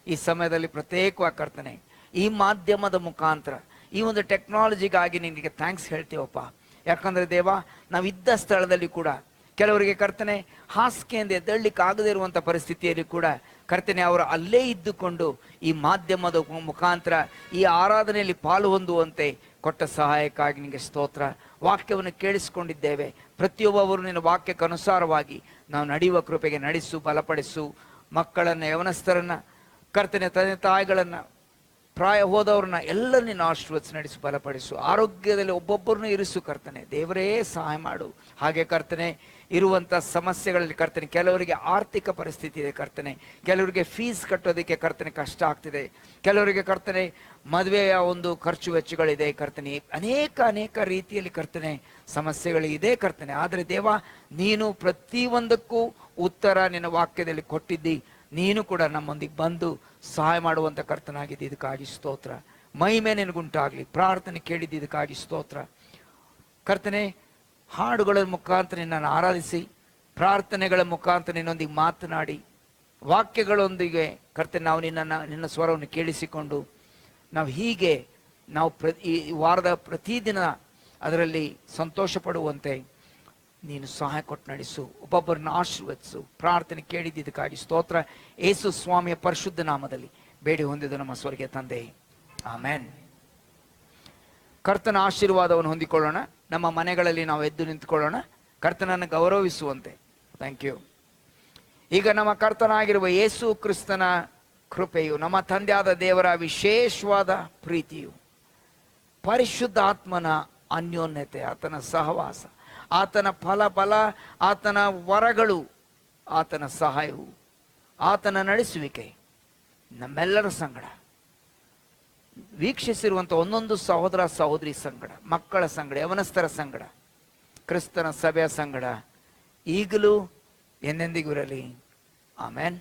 ಈ ಸಮಯದಲ್ಲಿ ಪ್ರತ್ಯೇಕವಾಗಿ ಕರ್ತನೆ ಈ ಮಾಧ್ಯಮದ ಮುಖಾಂತರ ಈ ಒಂದು ಟೆಕ್ನಾಲಜಿಗಾಗಿ ನಿನಗೆ ಥ್ಯಾಂಕ್ಸ್ ಹೇಳ್ತೀವಪ್ಪ. ಯಾಕಂದರೆ ದೇವ, ನಾವಿದ್ದ ಸ್ಥಳದಲ್ಲಿ ಕೂಡ ಕೆಲವರಿಗೆ ಕರ್ತನೆ ಹಾಸಿಗೆಯಿಂದ ಎದ್ದೇಳಲಿಕ್ಕೆ ಆಗದೇ ಇರುವಂಥ ಪರಿಸ್ಥಿತಿಯಲ್ಲಿ ಕೂಡ ಕರ್ತನೆ ಅವರು ಅಲ್ಲೇ ಇದ್ದುಕೊಂಡು ಈ ಮಾಧ್ಯಮದ ಮುಖಾಂತರ ಈ ಆರಾಧನೆಯಲ್ಲಿ ಪಾಲು ಹೊಂದುವಂತೆ ಕೊಟ್ಟ ಸಹಾಯಕ್ಕಾಗಿ ನಿನಗೆ ಸ್ತೋತ್ರ. ವಾಕ್ಯವನ್ನು ಕೇಳಿಸಿಕೊಂಡಿದ್ದೇವೆ. ಪ್ರತಿಯೊಬ್ಬರು ನಿನ್ನ ವಾಕ್ಯಕ್ಕೆ ಅನುಸಾರವಾಗಿ ನಾವು ನಡೆಯುವ ಕೃಪೆಗೆ ನಡೆಸು, ಬಲಪಡಿಸು. ಮಕ್ಕಳನ್ನು, ಯವನಸ್ಥರನ್ನು ಕರ್ತನೆ, ತಂದೆ ತಾಯಿಗಳನ್ನು, ಪ್ರಾಯ ಹೋದವ್ರನ್ನ ಎಲ್ಲ ನಿನ್ನ ಆಶೀರ್ವದಿಸಿ ನಡೆಸು, ಬಲಪಡಿಸು. ಆರೋಗ್ಯದಲ್ಲಿ ಒಬ್ಬೊಬ್ಬರನ್ನು ಇರಿಸು ಕರ್ತನೆ. ದೇವರೇ ಸಹಾಯ ಮಾಡು. ಹಾಗೆ ಕರ್ತನೆ ಇರುವಂಥ ಸಮಸ್ಯೆಗಳಲ್ಲಿ ಕರ್ತನೆ, ಕೆಲವರಿಗೆ ಆರ್ಥಿಕ ಪರಿಸ್ಥಿತಿ ಇದೆ ಕರ್ತನೆ, ಕೆಲವರಿಗೆ ಫೀಸ್ ಕಟ್ಟೋದಕ್ಕೆ ಕರ್ತನೆ ಕಷ್ಟ ಆಗ್ತಿದೆ, ಕೆಲವರಿಗೆ ಕರ್ತನೆ ಮದುವೆಯ ಒಂದು ಖರ್ಚು ವೆಚ್ಚಗಳಿದೆ ಕರ್ತನೆ, ಅನೇಕ ರೀತಿಯಲ್ಲಿ ಕರ್ತನೆ ಸಮಸ್ಯೆಗಳಿದೆ ಕರ್ತನೆ. ಆದರೆ ದೇವ, ನೀನು ಪ್ರತಿಯೊಂದಕ್ಕೂ ಉತ್ತರ ನಿನ್ನ ವಾಕ್ಯದಲ್ಲಿ ಕೊಟ್ಟಿದ್ದಿ. ನೀನು ಕೂಡ ನಮ್ಮೊಂದಿಗೆ ಬಂದು ಸಹಾಯ ಮಾಡುವಂಥ ಕರ್ತನಾಗಿದ್ದು ಇದಕ್ಕಾಗಿ ಸ್ತೋತ್ರ. ಮಹಿಮೆ ನಿನಗುಂಟಾಗಲಿ. ಪ್ರಾರ್ಥನೆ ಕೇಳಿದ್ದಕ್ಕಾಗಿ ಸ್ತೋತ್ರ ಕರ್ತನೆ. ಹಾಡುಗಳ ಮುಖಾಂತರ ನಿನ್ನನ್ನು ಆರಾಧಿಸಿ, ಪ್ರಾರ್ಥನೆಗಳ ಮುಖಾಂತರ ನಿನ್ನೊಂದಿಗೆ ಮಾತನಾಡಿ, ವಾಕ್ಯಗಳೊಂದಿಗೆ ಕರ್ತನೆ ನಾವು ನಿನ್ನ ಸ್ವರವನ್ನು ಕೇಳಿಸಿಕೊಂಡು ನಾವು ಹೀಗೆ ಈ ವಾರದ ಪ್ರತಿದಿನ ಅದರಲ್ಲಿ ಸಂತೋಷ ಪಡುವಂತೆ ನೀನು ಸಹಾಯ ಕೊಟ್ಟು ನಡೆಸು. ಒಬ್ಬೊಬ್ಬರನ್ನ ಆಶೀರ್ವದಿಸು. ಪ್ರಾರ್ಥನೆ ಕೇಳಿದ್ದಕ್ಕಾಗಿ ಸ್ತೋತ್ರ. ಯೇಸು ಸ್ವಾಮಿಯ ಪರಿಶುದ್ಧ ನಾಮದಲ್ಲಿ ಬೇಡಿ ಹೊಂದಿದ ನಮ್ಮ ಸ್ವರ್ಗೀಯ ತಂದೆ, ಆಮೆನ್. ಕರ್ತನ ಆಶೀರ್ವಾದವನ್ನು ಹೊಂದಿಕೊಳ್ಳೋಣ. ನಮ್ಮ ಮನೆಗಳಲ್ಲಿ ನಾವು ಎದ್ದು ನಿಂತುಕೊಳ್ಳೋಣ, ಕರ್ತನನ್ನು ಗೌರವಿಸುವಂತೆ. Thank you. ಈಗ ನಮ್ಮ ಕರ್ತನಾಗಿರುವ ಯೇಸು ಕ್ರಿಸ್ತನ ಕೃಪೆಯು, ನಮ್ಮ ತಂದೆಯಾದ ದೇವರ ವಿಶೇಷವಾದ ಪ್ರೀತಿಯು, ಪರಿಶುದ್ಧ ಆತ್ಮನ ಅನ್ಯೋನ್ಯತೆ, ಆತನ ಸಹವಾಸ, ಆತನ ಫಲ, ಆತನ ವರಗಳು, ಆತನ ಸಹಾಯವು, ಆತನ ನಡೆಸುವಿಕೆ ನಮ್ಮೆಲ್ಲರ ಸಂಗಡ, ವೀಕ್ಷಿಸಿರುವಂಥ ಒಂದೊಂದು ಸಹೋದರ ಸಹೋದರಿ ಸಂಗಡ, ಮಕ್ಕಳ ಸಂಗಡ, ಯವನಸ್ಥರ ಸಂಗಡ, ಕ್ರಿಸ್ತನ ಸಭೆಯ ಸಂಗಡ ಈಗಲೂ ಎಂದೆಂದಿಗೂ ಇರಲಿ. ಆಮೆನ್.